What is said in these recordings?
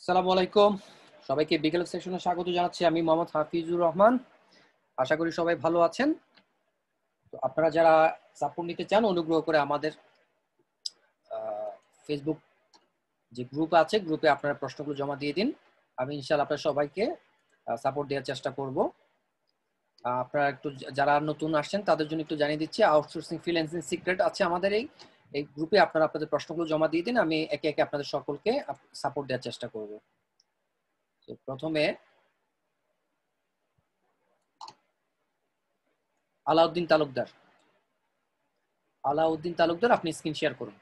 আসসালামু আলাইকুম। সবাইকে বিকেল সেশনে স্বাগত জানাচ্ছি। আমি মোহাম্মদ হাফিজুর রহমান। আশা করি সবাই ভালো আছেন। তো আপনারা যারা সাপোর্ট নিতে চান অনুগ্রহ করে আমাদের ফেসবুক যে গ্রুপ আছে গ্রুপে আপনারা প্রশ্নগুলো জমা দিয়ে দিন। আমি ইনশাআল্লাহ আপনার সবাইকে সাপোর্ট দেওয়ার চেষ্টা করব। আপনারা একটু যারা নতুন আসছেন তাদের জন্য একটু জানিয়ে দিচ্ছি, আউটসোর্সিং ফ্রিল্যান্সিং সিক্রেট আছে আমাদের এই গ্রুপে। আপনারা আপনাদের প্রশ্নগুলো জমা দিয়ে দিন, আমি একে একে আপনাদের সকলকে সাপোর্ট দেওয়ার চেষ্টা করব। তো প্রথমে আলাউদ্দিন তালুকদার আপনি স্ক্রিন শেয়ার করুন।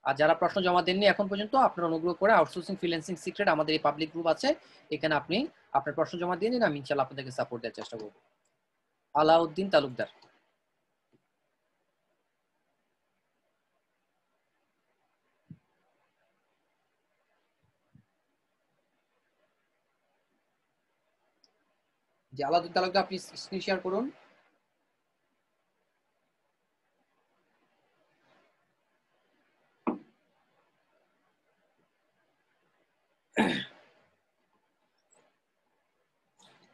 আর যারা প্রশ্ন জমা দেননি এখন পর্যন্ত, আপনারা অনুগ্রহ করে আউটসোর্সিং ফ্রিল্যান্সিং সিক্রেট আমাদের এই পাবলিক গ্রুপ আছে, এখানে আপনি আপনার প্রশ্ন জমা দিয়ে দিন। আমি ইনশাআল্লাহ আপনাদেরকে সাপোর্ট দেওয়ার চেষ্টা করব। আলাউদ্দিন তালুকদার। যে আলাউদ্দিন তালুকদার আপনি স্ক্রিন শেয়ার করুন।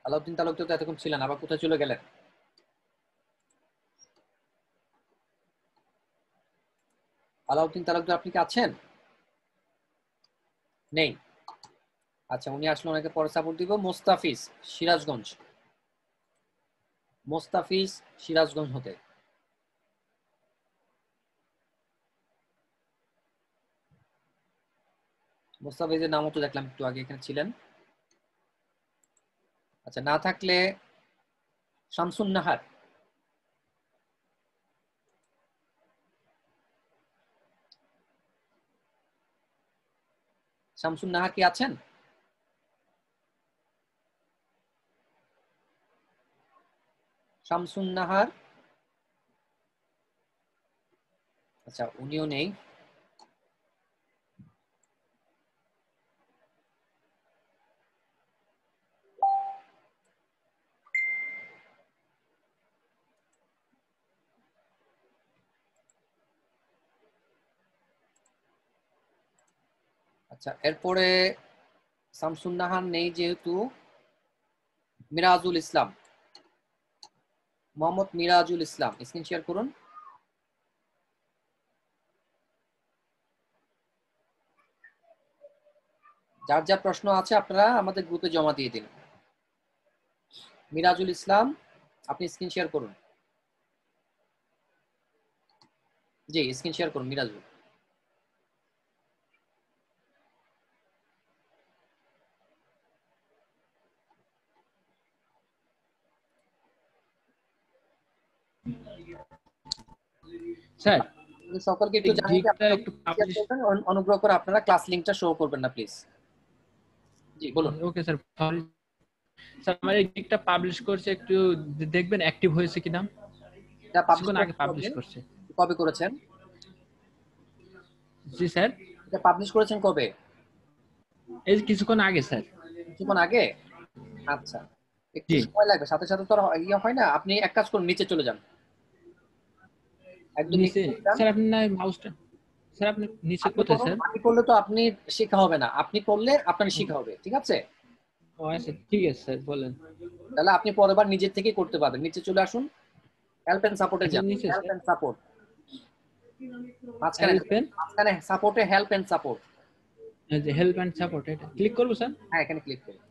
আলাউদ্দিন তালুকদার তো এতক্ষণ ছিলেন, আবার কোথায় চলে গেলেন? আলাউদ্দিন তালুকদার আপনি কি আছেন? নেই। আচ্ছা, উনি আসলে ওনাকে পরে সাপোর্ট দিব। মোস্তাফিজ সিরাজগঞ্জ, মোস্তাফিজ সিরাজগঞ্জ হতে। মোস্তাফিজের নামও তো দেখলাম একটু আগে এখানে ছিলেন। আচ্ছা, না থাকলে শামসুন নাহার। শামসুন নাহার কি আছেন? শামসুন নাহার, আচ্ছা উনিও নেই। আচ্ছা, এরপরে শামসুন নাহার নেই যেহেতু মিরাজুল ইসলাম, মোহাম্মদ মিরাজুল ইসলাম স্ক্রিন শেয়ার করুন। যার যার প্রশ্ন আছে আপনারা আমাদের গ্রুপে জমা দিয়ে দিন। মিরাজুল ইসলাম আপনি স্ক্রিন শেয়ার করুন। জি, স্ক্রিন শেয়ার করুন মিরাজুল। স্যার সকলকে একটু জানিয়ে দিই, আপনারা একটু পাবলিশ অনুগ্রহ করে আপনারা ক্লাস লিংকটা শো করবেন না প্লিজ। জি বলুন। Okay sir. স্যার আমার এই গিগটা পাবলিশ করছে, একটু দেখবেন অ্যাক্টিভ হয়েছে কিনা। এটা পাবলিশ কিছুক্ষণ আগে পাবলিশ করছে। কবে করেছেন? জি স্যার, এটা পাবলিশ করেছেন কবে? এই কিছুক্ষণ আগে স্যার। কিছুক্ষণ আগে? আচ্ছা, একটু জি সময় লাগবে, সাথে সাথে তো ইয়ে হয় না। আপনি এক কাজ করুন, নিচে চলে যান, একদম নিচে নিচে। চলে যান। স্যার আপনি না মাউসটা, স্যার আপনি নিচে আপনি কোথায় করুন, স্যার? আমি করলে তো আপনি শেখা হবে না, আপনি করলে আপনার শেখা হবে, ঠিক আছে? ও আচ্ছা ঠিক আছে স্যার, বলেন। তাহলে আপনি পরের বার নিজের থেকে করতে পারবেন। নিচে চলে আসুন, হেল্প এন্ড সাপোর্টে একদম যান। নিচে হেল্প স্যার। এন্ড সাপোর্ট মাঝখানে হেল্প দেখুন, এন্ড, মাঝখানে সাপোর্টে হেল্প এন্ড সাপোর্ট। যে হেল্প এন্ড সাপোর্ট, এটা ক্লিক করব স্যার। হ্যাঁ, এখানে ক্লিক করুন।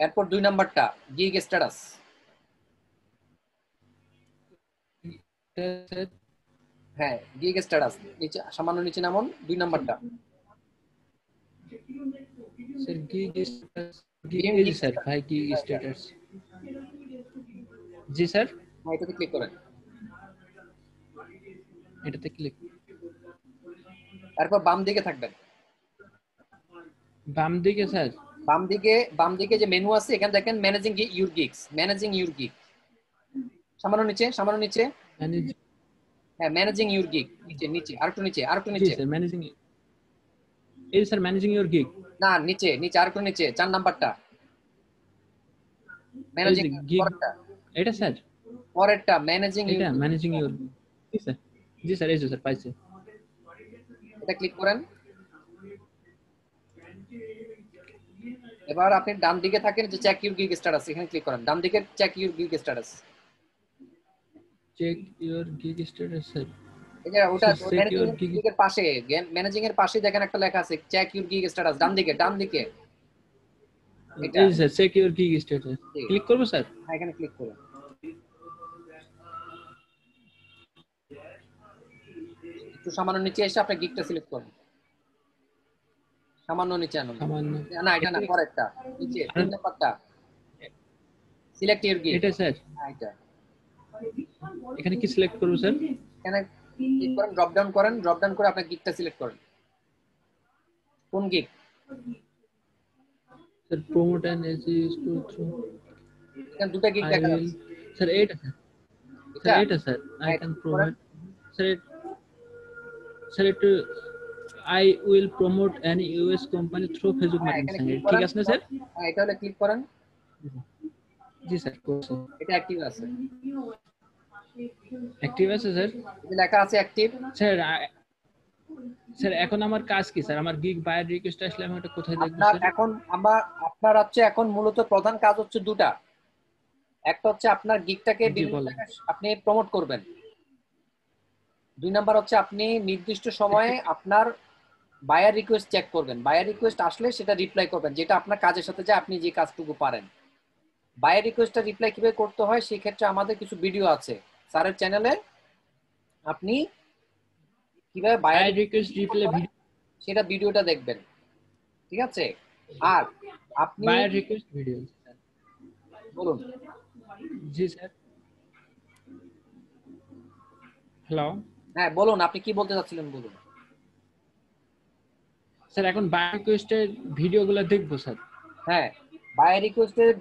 এরপর 2 নাম্বারটা গিগ স্ট্যাটাস। স্যার হ্যাঁ, গিগ স্ট্যাটাস নিচে, সামান্য নিচে নামুন, 2 নাম্বারটা। স্যার গিগ স্ট্যাটাস, ভিউ এই যে গিগ স্যার স্ট্যাটাস। ভাই গিগ স্ট্যাটাস। জি স্যার, হ্যাঁ, এটাতে ক্লিক করেন। এটাতে ক্লিক। এরপর বাম দিকে থাকবেন। বাম দিকে স্যার। বাম দিকে যে মেনু আছে, এখানে দেখেন managing your gigs, managing your gig. সামান্য নিচে, সামান্য নিচে। ম্যানেজ, হ্যাঁ, ম্যানেজিং ইউর গিগ, নিচে নিচে, আরেকটু নিচে, আরেকটু জি নিচে। স্যার ম্যানেজিং, এই স্যার ম্যানেজিং ইওর গিগ। না, নিচে নিচে, আরেকটু নিচে, 4 নাম্বারটা এই ম্যানেজিং। যে গিগ, পরেরটা, এটা স্যার, পরেরটা ম্যানেজিং ইউর এটা gig. Managing your, G sir, G sir এই যে স্যার পাইছে। এটা ক্লিক করেন। এবার আপনি ডান দিকে থাকেন যে চেক ইউর গিগ স্ট্যাটাস, এখানে ক্লিক করেন, ডান দিকে check your gig status. Check your gig status sir. এই যে ওটা স্যার চেক ম্যানেজিং ইওর এর গিগ। গিগের পাশে, ম্যানেজিং এর পাশে দেখেন একটা লেখা আছে চেক ইউর গিগ স্ট্যাটাস, ডান দিকে, ডান দিকে এটা। এই sir check your gig status জি, ক্লিক করব স্যার। হ্যাঁ এখানে ক্লিক করুন। একটু সামান্য নিচে এসে আপনি গিগটা সিলেক্ট করুন, সামান্য নিচে আনুন। সামান্য না এটা না, পরেরটা, নিচে 3 নাম্বারটা, সিলেক্ট ইউর গিগ। এটা স্যার। হ্যাঁ এটা, এখানে কি সিলেক্ট করব স্যার? এখানে ক্লিক করেন, ড্রপ ডাউন করেন, ড্রপ ডাউন করে আপনার গিগটা সিলেক্ট করেন। কোন গিগ? Sir promote and SEO through এখানে দুটো গিগ আই দেখা উইল। যাচ্ছে, স্যার এইটা স্যার। স্যার এটা এইটা স্যার আই হ্যাঁ ক্যান click করেন। প্রোভাইড। স্যার স্যার একটু I will promote an US company through Facebook হ্যাঁ এখানে মার্কেটিং। ক্লিক ঠিক করেন, আছে না স্যার? হ্যাঁ এটা হলে ক্লিক করেন, জি স্যার করছি। এটা অ্যাক্টিভ আছে, অ্যাক্টিভ আছে স্যার। এই যে লেখা আছে অ্যাক্টিভ। স্যার স্যার এখন আমার কাজ কি স্যার? আমার গিগ বায়ার রিকোয়েস্ট আসলে আমি এটা কোথায় দেখবো আপনার স্যার? এখন আপনার হচ্ছে এখন মূলত প্রধান কাজ হচ্ছে দুটা। একটা হচ্ছে আপনার গিগটাকে জি বিভিন্ন বলেন। জায়গায় আপনি প্রমোট করবেন, 2 নাম্বার হচ্ছে আপনি নির্দিষ্ট সময়ে আপনার বায়ার রিকোয়েস্ট চেক করবেন, বায়ার রিকোয়েস্ট আসলে সেটা রিপ্লাই করবেন, যেটা আপনার কাজের সাথে যায়, আপনি যে কাজটুকু পারেন। বায়ার রিকোয়েস্টটা রিপ্লাই কিভাবে করতে হয় সেই ক্ষেত্রে আমাদের কিছু ভিডিও আছে স্যারের চ্যানেলে, আপনি কিভাবে buyer buyer request request reply video. সেটা ভিডিওটা দেখবেন, ঠিক আছে? আর আপনি বায়ার রিকোয়েস্ট ভিডিও। বলুন। জি স্যার। হ্যালো হ্যাঁ বলুন, আপনি কি বলতে চাচ্ছিলেন বলুন। স্যার, এখন বায়ার রিকোয়েস্টের ভিডিওগুলো দেখবো স্যার। হ্যাঁ, বায়ার রিকোয়েস্টের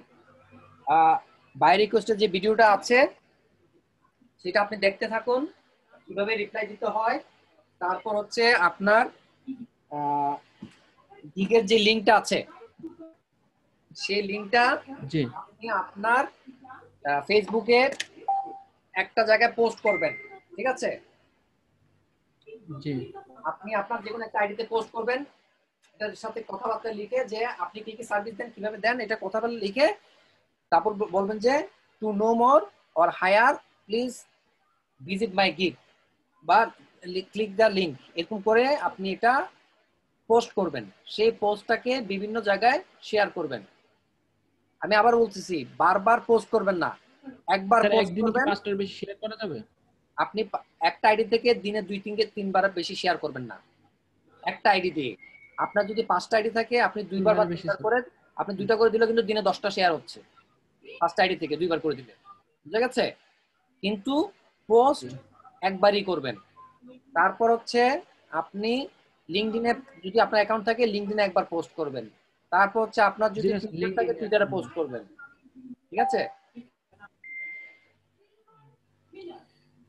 বায়ার রিকোয়েস্টের যে ভিডিওটা আছে সেটা আপনি দেখতে থাকুন, কিভাবে রিপ্লাই দিতে হয়। তারপর হচ্ছে আপনার গিগের যে লিংকটা আছে সেই লিংকটা জি আপনি আপনার ফেসবুকের একটা জায়গায় পোস্ট করবেন, ঠিক আছে? জি আপনি আপনার যে কোনো একটা আইডিতে পোস্ট করবেন, এটার সাথে কথাবার্তা লিখে যে আপনি কি কি সার্ভিস দেন, কিভাবে দেন, এটা কথাবার্তা লিখে তারপর বলবেন যে to know more or hire please visit my gig বা ক্লিক দ্য লিংক, এরকম করে আপনি এটা পোস্ট করবেন। সেই পোস্টটাকে বিভিন্ন জায়গায় শেয়ার করবেন। আমি আবার বলতেছি, বারবার পোস্ট করবেন না, একবার স্যার, পোস্ট একদিনে কি করবেন। 5টার বেশি শেয়ার করা যাবে? আপনি একটা আইডি থেকে দিনে 2 থেকে 3 বার বেশি শেয়ার করবেন না, একটা আইডি দিয়ে। আপনার যদি 5টা আইডি থাকে আপনি 2বার বা 3বারের বেশি 3বার স্যার। করে, আপনি 2টা করে দিলে কিন্তু দিনে 10টা শেয়ার হচ্ছে, 5টা আইডি থেকে 2বার করে দিলে, বুঝা গেছে? কিন্তু পোস্ট একবারই করবেন। তারপর হচ্ছে আপনি লিঙ্কডইনে, যদি আপনার অ্যাকাউন্ট থাকে লিঙ্কডইনে একবার পোস্ট করবেন। তারপর হচ্ছে আপনার জি যদি না স্যার, টুইটার থাকে লিঙ্কডইনে। টুইটারে পোস্ট করবেন, ঠিক আছে?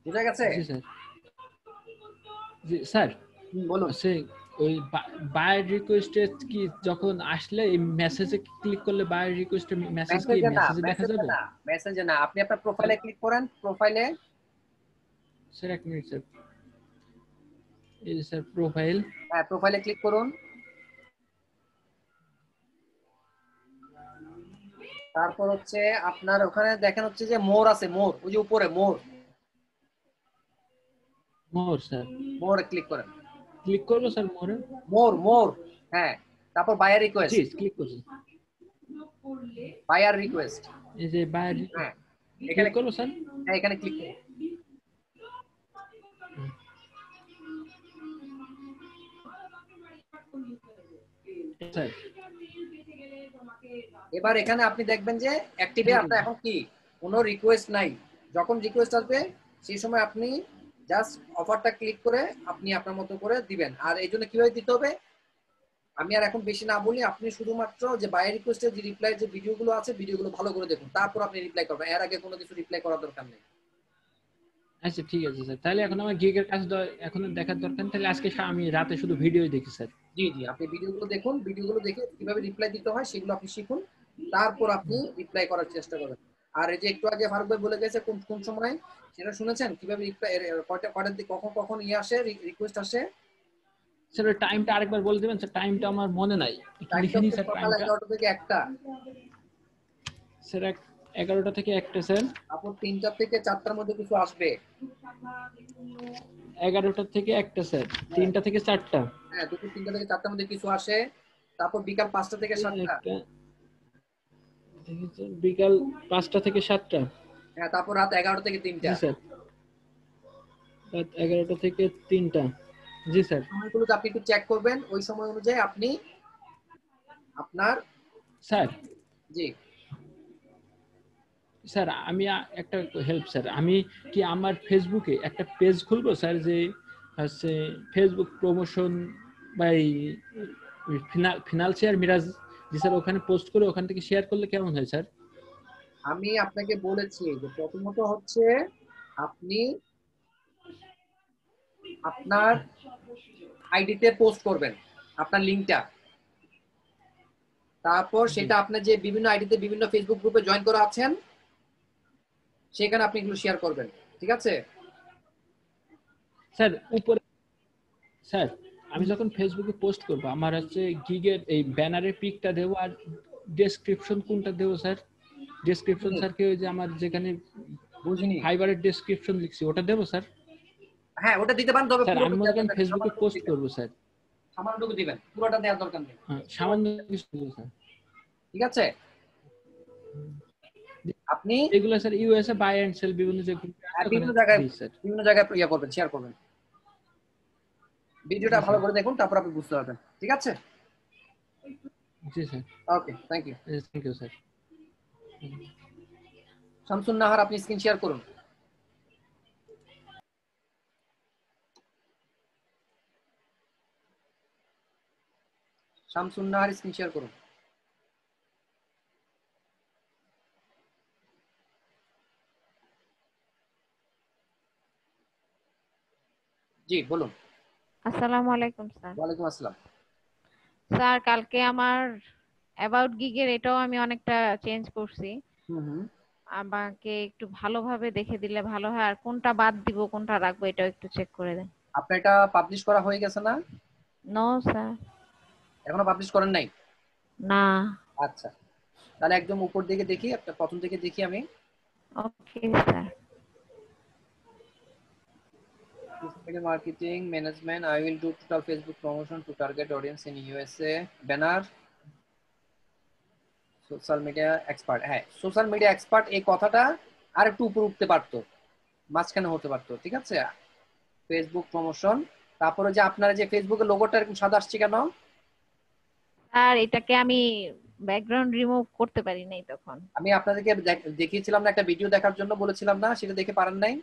বুঝা গেছে? জি স্যার। জি স্যার। বলুন। সে ওই বায়ার রিকোয়েস্টে কি যখন আসলে এই মেসেজে ক্লিক করলে বায়ার রিকোয়েস্টের মেসেজ কি মেসেজে না, মেসেজে দেখা মেসেজে যাবে? না, মেসেজে না, আপনি আপনার তাহলে প্রোফাইলে ক্লিক করেন, প্রোফাইলে। স্যার এক মিনিট স্যার। এই যে স্যার প্রোফাইল। হ্যাঁ প্রোফাইলে ক্লিক করুন, তারপর হচ্ছে আপনার ওখানে দেখেন হচ্ছে যে মোর আছে, মোর, ওই যে উপরে মোর, মোর স্যার। মোর ক্লিক করেন, ক্লিক করবো স্যার মোরে? মোর মোর, হ্যাঁ। তারপর বায়ার জি রিকোয়েস্ট, ক্লিক করছি। বায়ার রিকোয়েস্ট, এই যে বায়ার হ্যাঁ এখানে, ক্লিক করবো স্যার। হ্যাঁ এখানে ক্লিক করুন। স্যার এবার এখানে আপনি দেখবেন যে অ্যাক্টিভে আপনার এখন কি কোনো রিকোয়েস্ট নাই। যখন রিকোয়েস্ট আসবে সেই সময় আপনি জাস্ট অফারটা ক্লিক করে আপনি আপনার মতো করে দিবেন। আর এই জন্য কিভাবে দিতে হবে আমি আর এখন বেশি না বলি, আপনি শুধুমাত্র যে বায়ার রিকোয়েস্টের যে রিপ্লাই যে ভিডিওগুলো আছে ভিডিওগুলো ভালো করে দেখুন, তারপর আপনি রিপ্লাই করবেন, এর আগে কোনো কিছু রিপ্লাই করার দরকার নেই। আচ্ছা ঠিক আছে স্যার, তাহলে এখন আমার গিগের কাজ এখন দেখার দরকার নেই। তাহলে আজকে আমি রাতে শুধু ভিডিওই দেখি স্যার। জি জি, আপনি ভিডিওগুলো দেখুন, ভিডিওগুলো দেখে কিভাবে রিপ্লাই দিতে হয় সেগুলো আপনি শিখুন, তারপর আপনি রিপ্লাই করার চেষ্টা করবেন। আর এই যে একটু আগে ফারুক ভাই বলে গেছে কোন কোন সময়, সেটা শুনেছেন কিভাবে রিপ্লাই, কয়টা কয়টার দিকে কখন কখন ইয়ে আসে, রিকোয়েস্ট আসে? স্যার টাইমটা আরেকবার বলে দিবেন স্যার, টাইমটা আমার মনে নাই, একটু লিখে নিন স্যার সকাল টাইমটা। 11টা থেকে 1টা। স্যার 11টা থেকে 1টা স্যার। তারপর 3টা থেকে 4টার মধ্যে কিছু আসবে। 11টা থেকে 1টা স্যার, হ্যাঁ 3টা থেকে 4টা। হ্যাঁ, দুপুর 3টা থেকে 4টার মধ্যে কিছু আসে। তারপর বিকাল 5টা থেকে 7টা। একটা বিকাল 5টা থেকে 7টা। হ্যাঁ, তারপর রাত 11টা থেকে 3টা। জি স্যার, রাত 11টা থেকে 3টা। জি স্যার। সময়গুলো আপনি একটু চেক করবেন, ওই সময় অনুযায়ী আপনি আপনার। স্যার জি স্যার আমি একটা হেল্প স্যার, আমি কি আমার ফেসবুকে একটা পেজ খুলবো স্যার, যে হচ্ছে Facebook promotion by financial Miraj. জি স্যার, ওখানে পোস্ট করে ওখান থেকে শেয়ার করলে কেমন হয় স্যার? আমি আপনাকে বলেছি যে প্রথমত হচ্ছে আপনি আপনার আইডিতে পোস্ট করবেন আপনার লিংকটা। তারপর জি সেটা আপনি যে বিভিন্ন আইডিতে বিভিন্ন ফেসবুক গ্রুপে জয়েন করা আছেন সেখানে আপনি এগুলো শেয়ার করবেন। ঠিক আছে? স্যার উপরে স্যার, আমি যখন ফেসবুকে পোস্ট করব আমার হচ্ছে গিগের এই ব্যানারের পিকটা দেবো, আর ডেসক্রিপশন কোনটা দেবো স্যার? ডেসক্রিপশন বুঝিনি স্যার কি ওই যে আমার যেখানে বুঝিনি। ফাইবারের ডেসক্রিপশন লিখছি ওটা দেবো স্যার? হ্যাঁ, ওটা দিতে পারেন, তবে স্যার আমি পুরোটা মনে দেওয়ার করেন দরকার নেই, ফেসবুকে সামান্যটুকু পোস্ট দিবেন। করব স্যার। সামান্যটুকু দিবেন, পুরোটা দেওয়ার দরকার নেই। হ্যাঁ, সামান্য কিছু দেবো স্যার। ঠিক আছে? আপনি এগুলো sir USA buy and sell বিভিন্ন যে group আছে ওখানে দিই স্যার। বিভিন্ন জায়গায় ইয়ে করবেন, শেয়ার করবেন। ভিডিওটা জি ভালো স্যার। করে দেখুন, তারপর আপনি বুঝতে পারবেন। ঠিক আছে? জি sir. Okay, thank you. Thank you sir. Shamsun Nahar, আপনি স্ক্রিন শেয়ার করুন। শামসুন নাহার, স্ক্রিন শেয়ার করুন। জি বলুন। আসসালামু আলাইকুম স্যার। ওয়ালাইকুম আসসালাম। স্যার কালকে আমার অ্যাবাউট গিগের এটাও আমি অনেকটা চেঞ্জ করছি। হুম হুম। আমাকে একটু ভালোভাবে দেখে দিলে ভালো হয়, আর কোনটা বাদ দিব কোনটা রাখবো এটাও একটু চেক করে দেন। আপনার এটা পাবলিশ করা হয়ে গেছে না? No sir. এখনো পাবলিশ করেন নাই? না। আচ্ছা, তাহলে একদম উপর দিকে দেখি, আপনার প্রথম দিকে দেখি আমি। Okay sir. Marketing management, I will do total Facebook promotion to target audience in USA. Banner, social media expert. হ্যাঁ, সোশ্যাল মিডিয়া এক্সপার্ট এই কথাটা আর একটু উপরে উঠতে পারতো, মাঝখানে হতে পারতো। ঠিক আছে? ফেসবুক প্রমোশন, তারপরে যে আপনার যে ফেসবুকের লোগোটা এরকম সাদা আসছে কেন? স্যার এটাকে আমি ব্যাকগ্রাউন্ড রিমুভ করতে পারি নাই তখন। আমি আপনাদেরকে দেখিয়েছিলাম না, একটা ভিডিও দেখার জন্য বলেছিলাম না, সেটা দেখে পারেন নাই?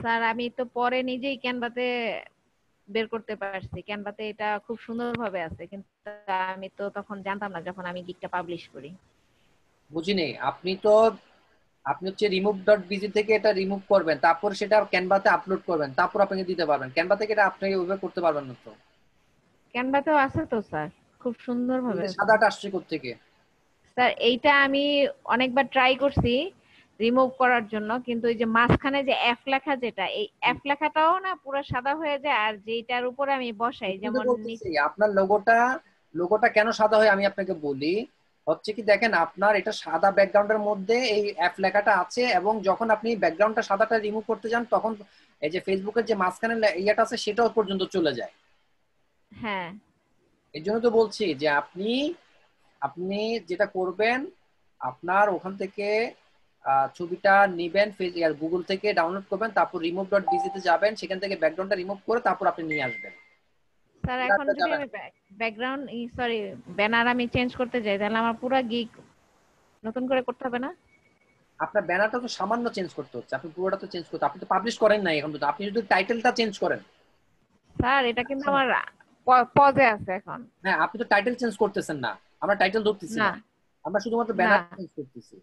স্যার আমি তো পরে নিজেই ক্যানভাতে বের করতে পারছি, ক্যানভাতে এটা খুব সুন্দরভাবে আছে, কিন্তু আমি তো তখন জানতাম না যখন আমি গিগটা পাবলিশ করি। বুঝিনি। আপনি হচ্ছে রিমুভ ডট বিজি থেকে এটা রিমুভ করবেন, তারপর সেটা ক্যানভাতে আপলোড করবেন, তারপর আপনি দিতে পারবেন। ক্যানভা থেকে এটা আপনি ওইভাবে করতে পারবেন না তো। ক্যানভাতেও আছে তো স্যার, খুব এই সুন্দরভাবে যে আছে। সাদাটা আসছে কোত্থেকে? স্যার এইটা আমি অনেকবার ট্রাই করছি রিমুভ করার জন্য, কিন্তু এই যে মাঝখানে যে এফ লেখা, যেটা এই এফ লেখাটাও না পুরো সাদা হয়ে যায়, আর যেটার উপরে আমি বসাই এটাই তো যেমন বলতেছি, আপনার লোগোটা কেন সাদা হয় আমি আপনাকে বলি। হচ্ছে কি, দেখেন আপনার এটা সাদা ব্যাকগ্রাউন্ডের মধ্যে এই অ্যাপ লেখাটা আছে, এবং যখন আপনি ব্যাকগ্রাউন্ডটা সাদাটা রিমুভ করতে যান তখন এই যে ফেসবুকের যে মাঝখানে ইয়েটা আছে সেটাও পর্যন্ত চলে যায়। হ্যাঁ। এই জন্য তো বলছি যে আপনি আপনি যেটা করবেন, আপনার ওখান থেকে ছবিটা নিবেন, গুগল থেকে ডাউনলোড করবেন, তারপর রিমুভ ডট বিজিতে যাবেন, সেখান থেকে ব্যাকগ্রাউন্ডটা রিমুভ করে তারপর আপনি নিয়ে আসবেন। স্যার এখন যদি যাবেন আমি ব্যাকগ্রাউন্ড সরি ব্যানার আমি চেঞ্জ করতে যাই, তাহলে আমার পুরো গিগ নতুন করে করতে হবে না? আপনার ব্যানারটা তো সামান্য চেঞ্জ করতে হচ্ছে, আপনি পুরোটা তো চেঞ্জ করতে, আপনি তো পাবলিশ করেন নাই এখন তো। আপনি যদি টাইটেলটা চেঞ্জ করেন। স্যার এটা কিন্তু আমার পজে আছে এখন। হ্যাঁ, আপনি তো টাইটেল চেঞ্জ করতেছেন না, আমরা টাইটেল ধরতেছি না। না, আমরা শুধুমাত্র না। ব্যানার চেঞ্জ করতেছি।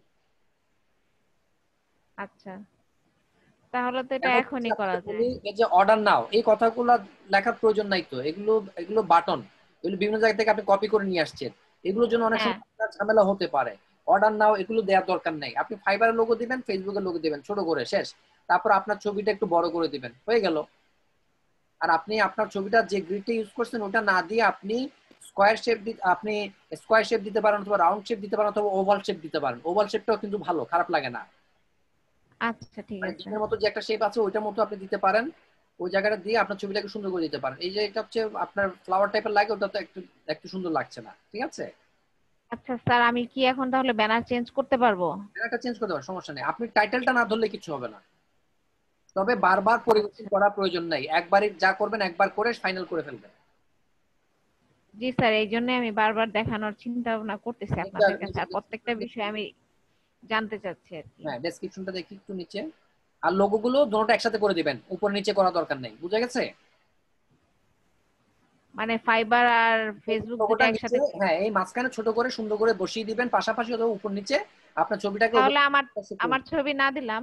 আচ্ছা, তাহলে তো এটা এখন হচ্ছে এখনই আপনাকে করা বলি, যায়। এই যে অর্ডার নাও এই কথাগুলো লেখার প্রয়োজন নাই তো। এগুলো এগুলো বাটন, এগুলো বিভিন্ন জায়গা থেকে আপনি কপি করে নিয়ে আসছেন, এগুলোর জন্য অনেক হ্যাঁ। সময় আপনার ঝামেলা হতে পারে। অর্ডার নাও এগুলো দেওয়ার দরকার নাই, আপনি ফাইবারের লোগো দিবেন, ফেসবুকের লোগো দিবেন ছোট করে, শেষ। তারপর আপনার ছবিটা একটু বড় করে দিবেন, হয়ে গেল। আর আপনি আপনার ছবিটা যে গ্রিডটা ইউজ করছেন ওটা না দিয়ে আপনি স্কোয়ার শেপ দিতে পারেন, অথবা রাউন্ড শেপ দিতে পারেন, অথবা ওভাল শেপ দিতে পারেন। ওভাল শেপটাও কিন্তু ভালো, খারাপ লাগে না। আচ্ছা ঠিক মানে আছে। ডিমের মতো যে একটা শেপ আছে ওইটার মতো আপনি দিতে পারেন, ওই জায়গাটা দিয়ে আপনার ছবিটাকে সুন্দর করে দিতে পারেন। এই যে এটা হচ্ছে আপনার ফ্লাওয়ার টাইপের লাগে, ওটা তো একটু একটু সুন্দর লাগছে না, ঠিক আছে? আচ্ছা স্যার, আমি কি এখন তাহলে ব্যানার চেঞ্জ করতে পারবো? এটা চেঞ্জ করতে পারেন, সমস্যা নেই। আপনি টাইটেলটা না ধরলে কিছু হবে না, তবে বারবার পরিবর্তন আচ্ছা। করার প্রয়োজন নাই। একবারই যা করবেন একবার করে ফাইনাল করে ফেলবেন। জি স্যার, এই জন্য আমি বারবার দেখানোর চিন্তা ভাবনা করতেছি আপনাদের কাছে, আর প্রত্যেকটা বিষয় আমি জানতে চাচ্ছি আর কি। হ্যাঁ, ডেসক্রিপশনটা দেখি একটু নিচে। আর লোগোগুলো দুটোটা একসাথে করে দিবেন, উপর নিচে করা দরকার নেই, বুঝা গেছে? মানে ফাইবার আর ফেসবুক দুটো লোগোটা নিচে, একসাথে? হ্যাঁ, এই মাঝখানে ছোট করে সুন্দর করে বসিয়ে দিবেন পাশাপাশি, অথবা উপর নিচে আপনার ছবিটাকে তাহলে আমার আমার ছবি না দিলাম?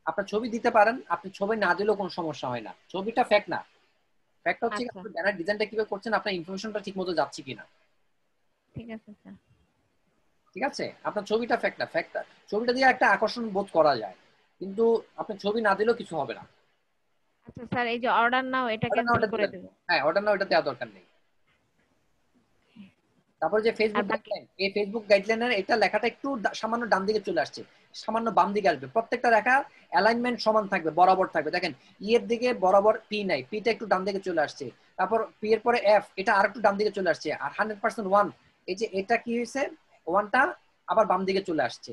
আপনার ছবি দিতে পারেন, আপনি ছবি না দিলেও কোনো সমস্যা হয় না, ছবিটা ফেক না। ফ্যাক্ট হচ্ছে আচ্ছা আপনি ব্যানার ডিজাইনটা কিভাবে করছেন, আপনার ইনফরমেশনটা ঠিকমতো যাচ্ছে কিনা, ঠিক আছে স্যার। ঠিক আছে? আপনার ছবিটা ফ্যাক্ট না, ফ্যাক্টটা ছবিটা দিয়ে একটা আকর্ষণ বোধ করা যায়, কিন্তু আপনি ছবি না দিলেও কিছু হবে না। আচ্ছা স্যার, এই যে অর্ডার নাও এটা ওটা না, ক্যান্সেল ওটা করে দিবেন। দেবো? হ্যাঁ, ওটা না, ওটা দেওয়ার দরকার নেই। তারপর যে আর ফেসবুক বাকি? গাইডলাইন, এই ফেসবুক গাইডলাইনের এটা লেখাটা একটু সামান্য ডান দিকে চলে আসছে, সামান্য বাম দিকে আসবে। প্রত্যেকটা লেখা অ্যালাইনমেন্ট সমান থাকবে, বরাবর থাকবে। দেখেন ই এর দিকে বরাবর পি নাই, পিটা একটু ডান দিকে চলে আসছে। তারপর পি এর পরে এফ, এটা আর একটু ডান দিকে চলে আসছে। আর 100% ওয়ান, এই যে এটা কি হয়েছে, ওয়ানটা আবার বাম দিকে চলে আসছে।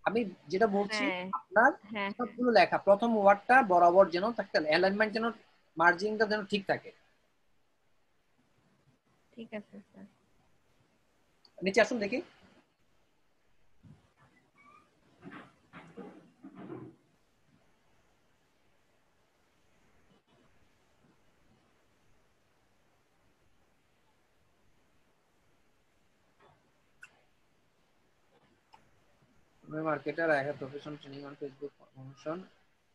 আমি যেটা বলছি, হ্যাঁ আপনার হ্যাঁ হ্যাঁ, সবগুলো লেখা প্রথম ওয়ার্ডটা বরাবর যেন থাকে, অ্যালাইনমেন্ট যেন, মার্জিনটা যেন ঠিক থাকে। ঠিক আছে স্যার। নিচে আসুন দেখি। Marketer, I have professional training on Facebook promotion.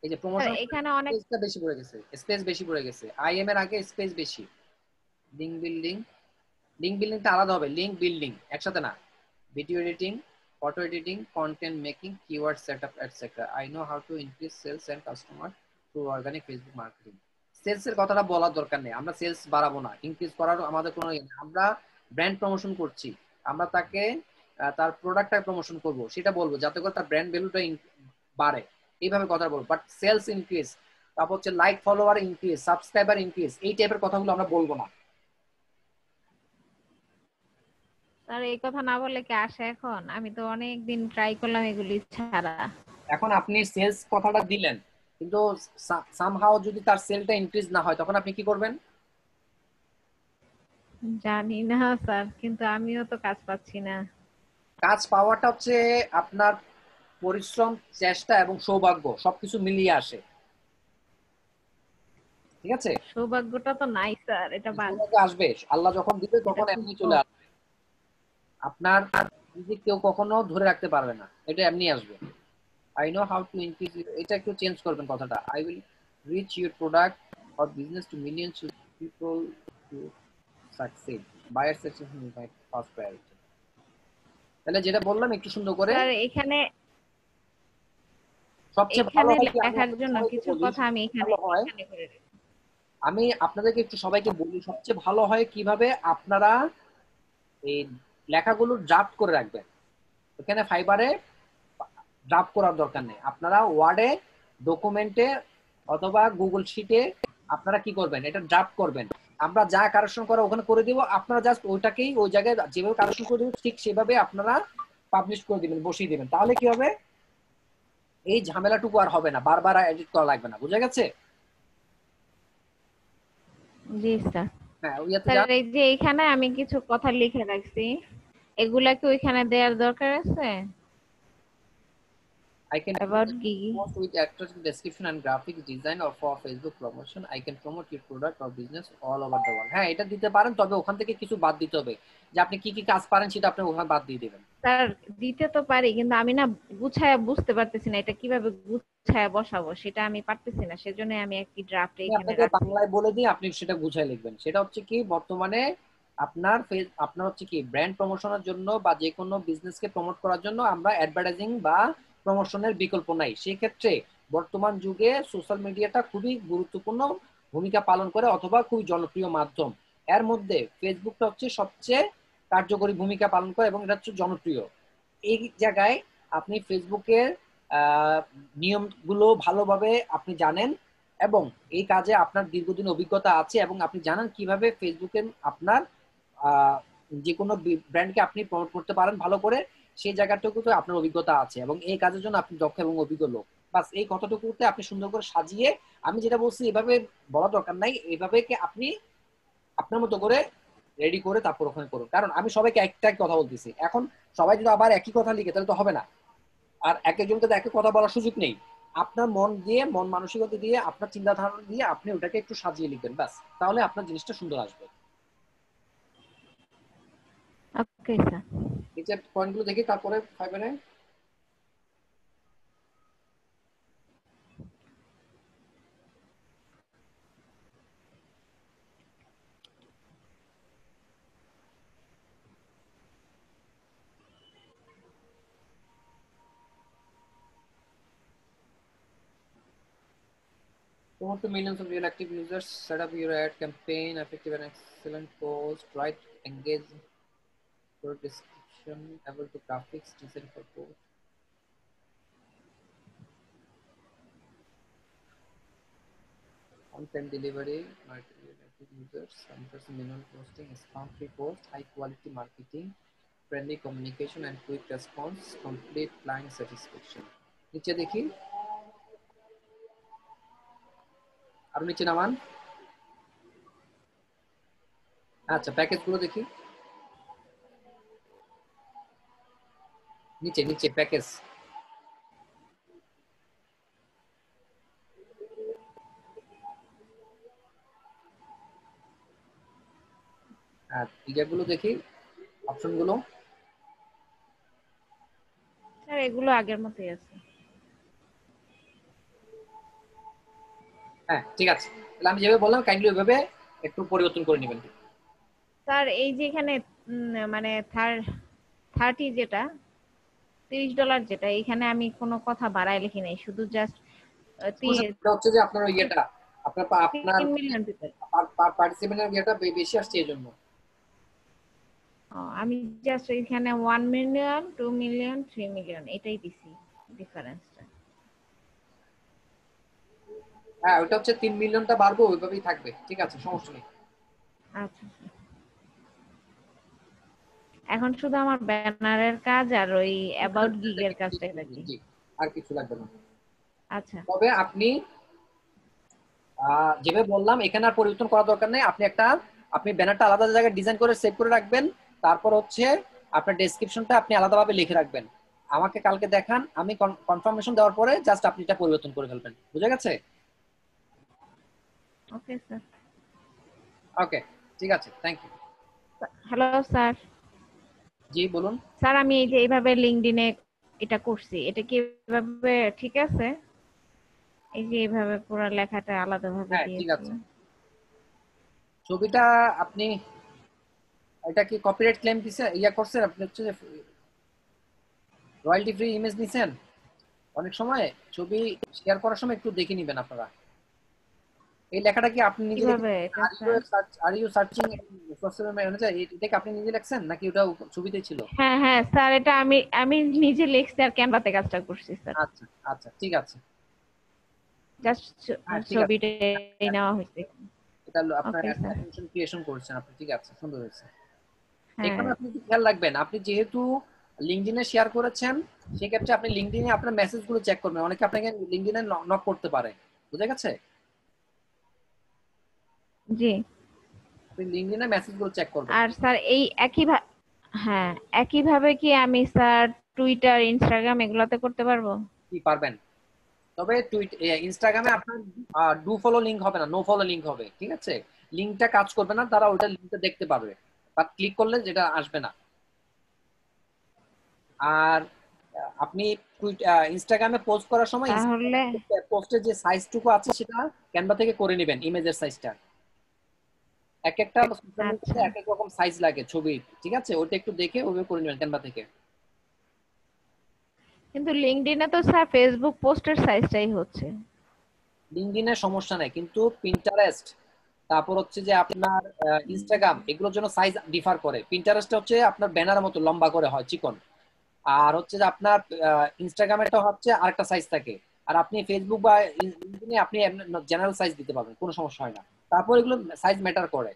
এই যে স্যার প্রমোশন, এখানে অনেক। স্পেসটা বেশি পড়ে গেছে, স্পেস বেশি পড়ে গেছে। আইএম এর আগে স্পেস বেশি। লিংক বিল্ডিং, লিংক বিল্ডিংটা আলাদা হবে, লিংক বিল্ডিং একসাথে না। Video editing, photo editing, content making, keyword setup etcetera. I know how to increase sales and customer through organic Facebook marketing. Sales এর কথাটা বলার দরকার নেই, আমরা সেলস বাড়াবো না, ইনক্রিজ করার আমাদের কোনো ইয়ে নেই। আমরা ব্র্যান্ড প্রমোশন করছি, আমরা তাকে তার প্রোডাক্টটা প্রমোশন করব, সেটা বলবো যাতে করে তার ব্র্যান্ড ভ্যালুটা বাড়ে, এইভাবে কথা বলবো। বাট সেলস ইনক্রিজ, তারপর হচ্ছে like follower increase, subscriber increase, এই টাইপের কথাগুলো আমরা বলবো না। স্যার এই কথা না বললে কি আসে এখন? আমি তো অনেক দিন ট্রাই করলাম এগুলি ছাড়া। এখন আপনি সেলস কথাটা দিলেন, কিন্তু সামহাও যদি তার সেলটা ইনক্রিজ না হয়, তখন আপনি কি করবেন? জানি না স্যার, কিন্তু আমিও তো কাজ পাচ্ছি না। কাজ পাওয়াটা হচ্ছে আপনার পরিশ্রম, চেষ্টা এবং সৌভাগ্য সবকিছু মিলিয়ে আসে, ঠিক আছে? সৌভাগ্যটা তো নাই স্যার, এটা বাদ। সৌভাগ্য আসবে, আল্লাহ যখন দিবে এটা তখন খুব এমনি চলে কম। আসবে। আপনার নিজে কেউ কখনো ধরে রাখতে পারবে না, এটা এমনি আসবে। I know how to increase, এটা একটু চেঞ্জ করবেন কথাটা। I will reach your product or business to millions people to succeed, buyer success is my first priority. তাহলে যেটা বললাম একটু সুন্দর করে, স্যার এখানে সবচেয়ে ভালো এখানে হয় কি, আমি লেখার আপনাদের জন্য সবাইকে কিছু বলি, কথা আমি সবচেয়ে এখানে ভালো হয়, এখানে করে রেখেছি। আমি আপনাদেরকে একটু সবাইকে বলি, সবচেয়ে ভালো হয় কিভাবে আপনারা এই লেখাগুলো ড্রাফট করে রাখবেন। এখানে ফাইবারে ড্রাফট করার দরকার নেই, আপনারা ওয়ার্ডে, ডকুমেন্টে অথবা গুগল শিটে আপনারা কি করবেন, এটা ড্রাফট করবেন। আমরা যা কারেকশন করা ওখানে করে দিব, আপনারা জাস্ট ওইটাকেই ওই জায়গায় যেভাবে কারেকশন করে দিব ঠিক সেভাবে আপনারা পাবলিশ করে দিবেন, বসিয়ে দিবেন। তাহলে কি হবে, এই ঝামেলাটুকু আর হবে না, বারবার এডিট করা লাগবে না, বুঝা গেছে? জি স্যার। হ্যাঁ, ওইয়াতে স্যার যান। এই যে এখানে আমি কিছু কথা লিখে রাখছি, এগুলা কি ওইখানে দেওয়ার দরকার আছে? I can অ্যাবাউট কি? post with attractive description and graphics design or for Facebook promotion. I can promote your product or business all over the world. হ্যাঁ, এটা দিতে পারেন, তবে ওখান থেকে কিছু বাদ দিতে হবে, যে আপনি কি কি কাজ পারেন সেটা আপনি ওখানে বাদ দিয়ে দিবেন। স্যার দিতে তো পারি, কিন্তু আমি না গুছায়া বুঝতে পারতেছি না এটা কিভাবে গুছায়া বসাবো, সেটা আমি পারতেছি না, সেজন্য আমি একটি ড্রাফট আমি এখানে আপনাকে রাখছি। বাংলায় বলে দিই, আপনি সেটা গুছায় লিখবেন। সেটা হচ্ছে কি, বর্তমানে আপনার হচ্ছে কি ব্র্যান্ড প্রমোশনের জন্য বা যে কোনো বিজনেসকে প্রমোট করার জন্য আমরা অ্যাডভার্টাইজিং বা প্রমোশনের বিকল্প নাই। সেক্ষেত্রে বর্তমান যুগে সোশ্যাল মিডিয়াটা খুবই গুরুত্বপূর্ণ ভূমিকা পালন করে অথবা খুবই জনপ্রিয় মাধ্যম। এর মধ্যে ফেসবুকটা হচ্ছে সবচেয়ে কার্যকরী ভূমিকা পালন করে এবং এটা হচ্ছে জনপ্রিয়। এই জায়গায় আপনি ফেসবুকের নিয়মগুলো ভালোভাবে আপনি জানেন এবং এই কাজে আপনার দীর্ঘদিন অভিজ্ঞতা আছে এবং আপনি জানেন কিভাবে ফেসবুকে আপনার যে কোনো ব্র্যান্ডকে আপনি প্রমোট করতে পারেন ভালো করে, সেই জায়গাটুকুতে আপনার অভিজ্ঞতা আছে এবং এই কাজের জন্য আপনি দক্ষ এবং অভিজ্ঞ লোক। বাস এই কথাটুকুতে আপনি সুন্দর করে সাজিয়ে, আমি যেটা বলছি এভাবে বলা দরকার নাই, এইভাবে কি আপনি আপনার মতো করে রেডি করে তারপর ওখানে করুন। কারণ আমি সবাইকে একটা কথা বলতেছি, এখন সবাই যদি আবার একই কথা লিখে তাহলে তো হবে না, আর এক একজনকে তো একই কথা বলার সুযোগ নেই। আপনার মন দিয়ে, মন মানসিকতা দিয়ে, আপনার চিন্তাধারা দিয়ে আপনি ওটাকে একটু সাজিয়ে লিখবেন, ব্যাস, তাহলে আপনার জিনিসটা সুন্দর আসবে। Okay sir. নিচের পয়েন্টগুলো দেখি তারপরে ফাইবারে। You want to millions of real active users, set up your ad campaign, effective and excellent post, write engage for description, able to graphics, design for post. On-time delivery, real active users, 100% minimum posting, spam-free post, high-quality marketing, friendly communication and quick response, complete client satisfaction. নিচে দেখি, আর নিচে নামান। আচ্ছা, package গুলো দেখি, নিচে নিচে package. আর ফিগারগুলো দেখি, অপশনগুলো। স্যার এগুলো আগের মতোই আছে। হ্যাঁ ঠিক আছে, তাহলে আমি যেভাবে বললাম কাইন্ডলি ওইভাবে একটু পরিবর্তন করে নেবেন। স্যার এই যে এখানে মানে 30 যেটা $30 যেটা, এখানে আমি কোনো কথা বাড়ায় লিখি নাই, শুধু জাস্ট হচ্ছে যে আপনার ইয়েটা, আপনার 3 মিলিয়ন পিপল। পার্টিসিপেন্টের ইয়েটা বেশি আসছে এই জন্য। আমি জাস্ট এখানে 1 মিলিয়ন, 2 মিলিয়ন, 3 মিলিয়ন এটাই দিছি ডিফারেন্সটা। হ্যাঁ ওটা হচ্ছে 3 মিলিয়নটা বাড়বো, ওইভাবেই থাকবে, ঠিক আছে, সমস্যা নেই। আচ্ছা, এখন শুধু আমার ব্যানারের কাজ আর ওই অ্যাবাউট গিগের কাজটাই বাকি, আর কিছু লাগবে না। আচ্ছা তবে আপনি যেভাবে বললাম এখানে আর পরিবর্তন করার দরকার নেই। আপনি ব্যানারটা আলাদা জায়গায় ডিজাইন করে সেভ করে রাখবেন, তারপর হচ্ছে আপনার ডেসক্রিপশনটা আপনি আলাদাভাবে লিখে রাখবেন। আমাকে কালকে দেখান, আমি কনফার্মেশন দেওয়ার পরে জাস্ট আপনি এটা পরিবর্তন করে ফেলবেন, বুঝে গেছে? Okay sir. ওকে ঠিক আছে, থ্যাংক ইউ। Hello sir. জি বলুন। স্যার আমি এই যে এইভাবে লিংকডইনে এটা করছি, এটা কি এভাবে ঠিক আছে? এই যে এইভাবে পুরো লেখাটা আলাদাভাবে হ্যাঁ দিয়েছি। ঠিক আছে। ছবিটা আপনি, এটা কি কপিরাইট ক্লেম দিছে, ইয়া করছেন আপনি, হচ্ছে যে রয়্যালটি ফ্রি ইমেজ নিছেন? অনেক সময় ছবি শেয়ার করার সময় একটু দেখে নেবেন আপনারা। এই লেখাটা কি আপনি নিজে কিভাবে এটা sir? Are you searching social media, এটা কি আপনি নিজে লিখছেন নাকি ওটা ছবিতে ছিল? হ্যাঁ হ্যাঁ স্যার, এটা আমি নিজে লিখছি আর ক্যানভাতে কাজটা করছি স্যার। আচ্ছা আচ্ছা ঠিক আছে, জাস্ট ঠিক আছে, ছবিটা নেওয়া হয়েছে। এটা আপনার ওকে স্যার। অ্যাটেনশন ক্রিয়েশন করেছেন আপনি, ঠিক আছে, সুন্দর হয়েছে। হ্যাঁ এখানে আপনি একটু খেয়াল রাখবেন, আপনি যেহেতু লিংকডইনে শেয়ার করেছেন সেক্ষেত্রে আপনি লিংকডইনে আপনার মেসেজগুলো চেক করবেন, অনেকে আপনাকে লিংকডইনে নক করতে পারে, বুঝে গেছে? জি। আপনি লিংকডইনে মেসেজগুলো চেক করবেন। আর স্যার এই হ্যাঁ একইভাবে কি আমি স্যার টুইটার, ইনস্টাগ্রাম এগুলোতে করতে পারবো? কি পারবেন, তবে ইনস্টাগ্রামে আপনার ডু ফলো লিংক হবে না, নো ফলো লিংক হবে, ঠিক আছে? লিংকটা কাজ করবে না, তারা ওটা লিংকটা দেখতে পারবে, বাট ক্লিক করলে যেটা আসবে না। আর আপনি ইনস্টাগ্রামে পোস্ট করার সময় তাহলে পোস্টের যে সাইজটুকু আছে সেটা ক্যানভা থেকে করে নেবেন, ইমেজের সাইজটা। এক একটা সোশ্যাল মিডিয়াতে এক এক রকম সাইজ লাগে ছবি, ঠিক আছে? ওটা একটু দেখে ওইভাবে করে নেবেন ক্যানভা থেকে। কিন্তু লিংকডইনে তো স্যার ফেসবুক পোস্টের সাইজটাই হচ্ছে। লিঙ্কডইনে সমস্যা নাই, কিন্তু পিন্টারেস্ট, তারপর হচ্ছে যে আপনার ইনস্টাগ্রাম, এগুলোর জন্য সাইজ ডিফার করে। পিন্টারেস্ট হচ্ছে আপনার ব্যানারের মতো লম্বা করে হয়, চিকন। আর হচ্ছে যে আপনার ইনস্টাগ্রামেরটা হচ্ছে আরেকটা সাইজ থাকে। আর আপনি ফেসবুক বা লিঙ্কডইনে আপনি জেনারেল সাইজ দিতে পারবেন, কোনো সমস্যা হয় না। তারপর এগুলো সাইজ ম্যাটার করে।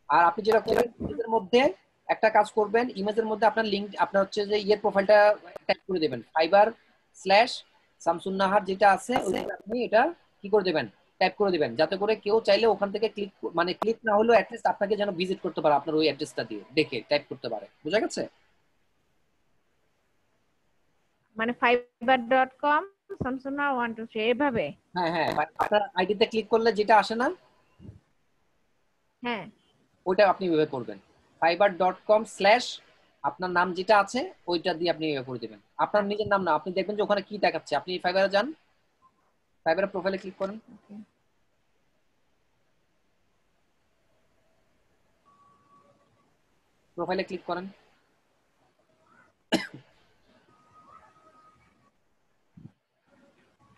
আর আপনি যেটা করবেন, ইমেজের মধ্যে একটা কাজ করবেন, ইমেজের মধ্যে আপনার লিঙ্ক, আপনার হচ্ছে যে ইয়ের প্রোফাইলটা টাইপ করে দেবেন, ফাইবার স্ল্যাশ শামসুন নাহার যেটা আছে ওইটা আপনি এটা কি করে দেবেন, টাইপ করে দিবেন, যাতে করে কেউ চাইলে ওখান থেকে ক্লিক, মানে ক্লিক না হলেও অ্যাটলিস্ট আপনাকে যেন ভিজিট করতে পারে, আপনার ওই অ্যাড্রেসটা দিয়ে দেখে টাইপ করতে পারে। বুঝা গেছে? মানে fiverr.com samsuna 123 এভাবে? হ্যাঁ হ্যাঁ, আপনার আইডিতে ক্লিক করলে যেটা আসে না, হ্যাঁ ওইটা আপনি ওইভাবে করবেন। fiverr.com স্ল্যাশ আপনার নাম যেটা আছে ওইটা দিয়ে আপনি ইয়ে করে দিবেন, আপনার নিজের নাম না। আপনি দেখবেন যে ওখানে কি দেখাচ্ছে, আপনি ফাইবারে যান, ফাইবারের প্রোফাইলে ক্লিক করেন, okay. প্রোফাইলে ক্লিক করেন।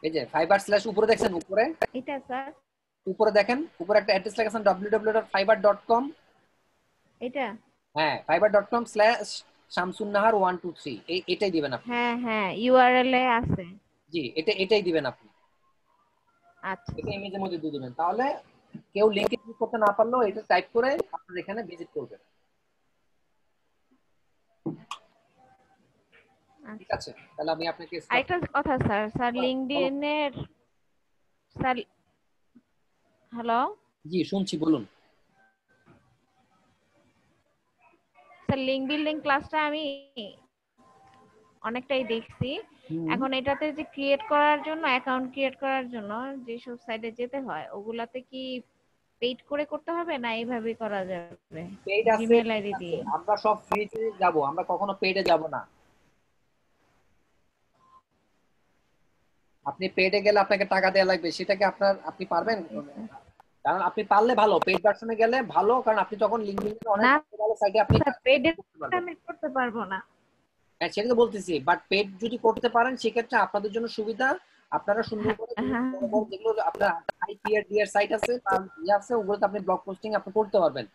এই যে ফাইবার স্ল্যাশ উপরে দেখছেন, উপরে এটা স্যার? উপরে দেখেন, উপরে একটা অ্যাড্রেস লেখা আছে www.fiverr.com। এটা? হ্যাঁ, fiverr.com স্ল্যাশ শামসুন নাহার 123, এটাই দিবেন আপনি। হ্যাঁ হ্যাঁ, ইউআরএল এ আছে। জি, এটাই দিবেন আপনি। আচ্ছা এটা স্যার। ইমেজের মধ্যে দিয়ে দিবেন, তাহলে কেউ লিংকে ক্লিক করতে না পারলেও এটা টাইপ করে আপনার এখানে ভিজিট করবে। ঠিক আচ্ছা, আছে, তাহলে আমি আপনাকে আরেকটা কথা স্যার, স্যার বলো। লিঙ্কডইনের, স্যার, হ্যালো জি শুনছি, বলুন। স্যার, লিঙ্ক বিল্ডিং ক্লাসটা আমি অনেকটাই দেখছি। হুম। এখন এটাতে যে ক্রিয়েট করার জন্য, অ্যাকাউন্ট ক্রিয়েট করার জন্য যেসব সাইটে যেতে হয়, ওগুলাতে কি পেইড করে করতে হবে না এইভাবেই করা যাবে পেইড আছে, জিমেল ফ্রি আইডি আছে, দিয়ে? আমরা সব ফ্রিতে যাব, আমরা কখনো পেইডে যাব না। আপনি পেইডে গেলে আপনাকে টাকা দেওয়া লাগবে, সেটা কি আপনার, আপনি পারবেন? Okay sir. কারণ আপনি পারলে ভালো, পেইড ভার্সনে গেলে ভালো, কারণ আপনি তখন লিঙ্কডইনের অনেক না ভালো ভালো সাইটে আপনি স্যার, কাজ পেইড করতে পারবেন। আমি করতে পারবো না। হ্যাঁ, সেটা তো বলতেছি, বাট পেইড যদি করতে পারেন সেক্ষেত্রে আপনাদের জন্য সুবিধা। আপনারা সুন্দর হ্যাঁ করে হ্যাঁ বড় বড় যেগুলো আপনার আইপিআর ডিআর সাইট আছে, তার ইয়ে আছে, ওগুলোতে আপনি ব্লগ পোস্টিং আপনি করতে পারবেন।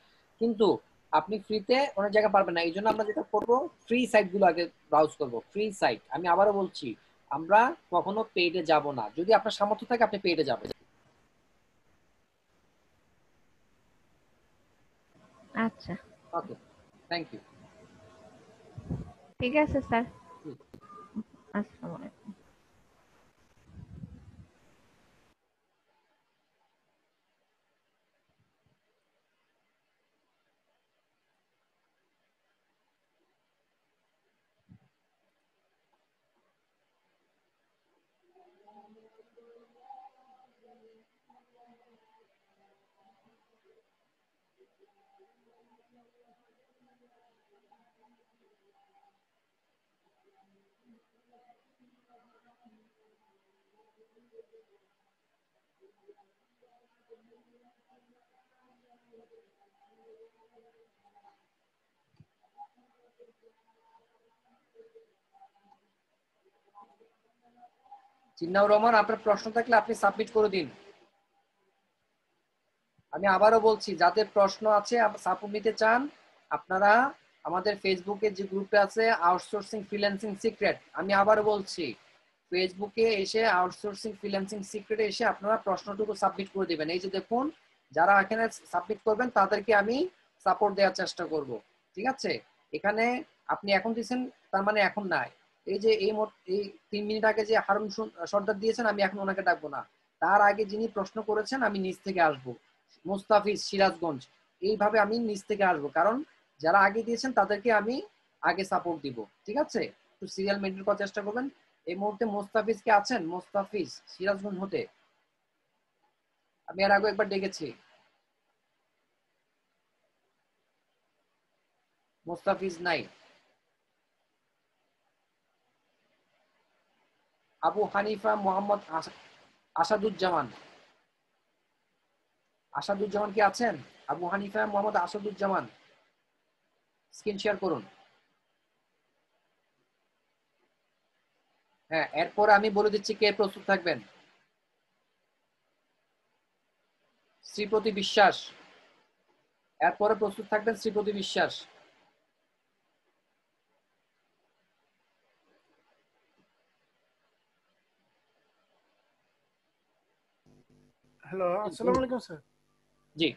কিন্তু আপনি ফ্রিতে অনেক জায়গা পারবেন না। এই জন্য আমরা যেটা করবো, ফ্রি সাইট গুলো আগে ব্রাউজ করব, ফ্রি সাইট। আমি আবারও বলছি, আমরা কখনো পেইডে যাব না। যদি আপনার সামর্থ্য থাকে আপনি পেইডে যাবেন। আচ্ছা, ওকে, থ্যাংক ইউ। ঠিক আছে স্যার। আসসালামু আলাইকুম। জিন্নাউর রহমান, আপনার প্রশ্ন থাকলে আপনি সাবমিট করে দিন। আমি আবারও বলছি, যাদের প্রশ্ন আছে, সাপোর্ট নিতে চান, আপনারা আমাদের ফেসবুকে যে গ্রুপটা আছে আউটসোর্সিং ফ্রিল্যান্সিং সিক্রেট, আমি আবারও বলছি, ফেসবুকে এসে আউটসোর্সিং ফ্রিল্যান্সিং সিক্রেটে এসে আপনারা প্রশ্নটুকু সাবমিট করে দিবেন। এই যে দেখুন, যারা এখানে সাবমিট করবেন তাদেরকে আমি সাপোর্ট দেওয়ার চেষ্টা করব। ঠিক আছে? এখানে আপনি এখন দিয়েছেন, তার মানে এখন নাই। এই যে এই 3 মিনিট আগে যে হারুন সর্দার দিয়েছেন, আমি এখন ওনাকে ডাকবো না। তার আগে যিনি প্রশ্ন করেছেন, আমি নিচ থেকে আসবো, মুস্তাফিজ সিরাজগঞ্জ, এইভাবে আমি নিচ থেকে আসবো। কারণ যারা আগে দিয়েছেন তাদেরকে আমি আগে সাপোর্ট দিব। ঠিক আছে? একটু সিরিয়াল মেনটেন করার চেষ্টা করবেন। এই মুহূর্তে মোস্তাফিজ কে আছেন? মোস্তাফিজ সিরাজগঞ্জ হতে, আমি এর আগে একবার ডেকেছি। মোস্তাফিজ নাই। আবু হানিফা মোহাম্মদ আসাদুজ্জামান, আসাদুজ্জামান কি আছেন? আবু হানিফা মোহাম্মদ আসাদুজ্জামান, স্ক্রিন শেয়ার করুন। হ্যাঁ, এরপর আমি বলে দিচ্ছি কে প্রস্তুত থাকবেন। শ্রীপতি বিশ্বাস, এরপরে প্রস্তুত থাকবেন শ্রীপতি বিশ্বাস। হ্যালো, আসসালামু আলাইকুম স্যার। জি,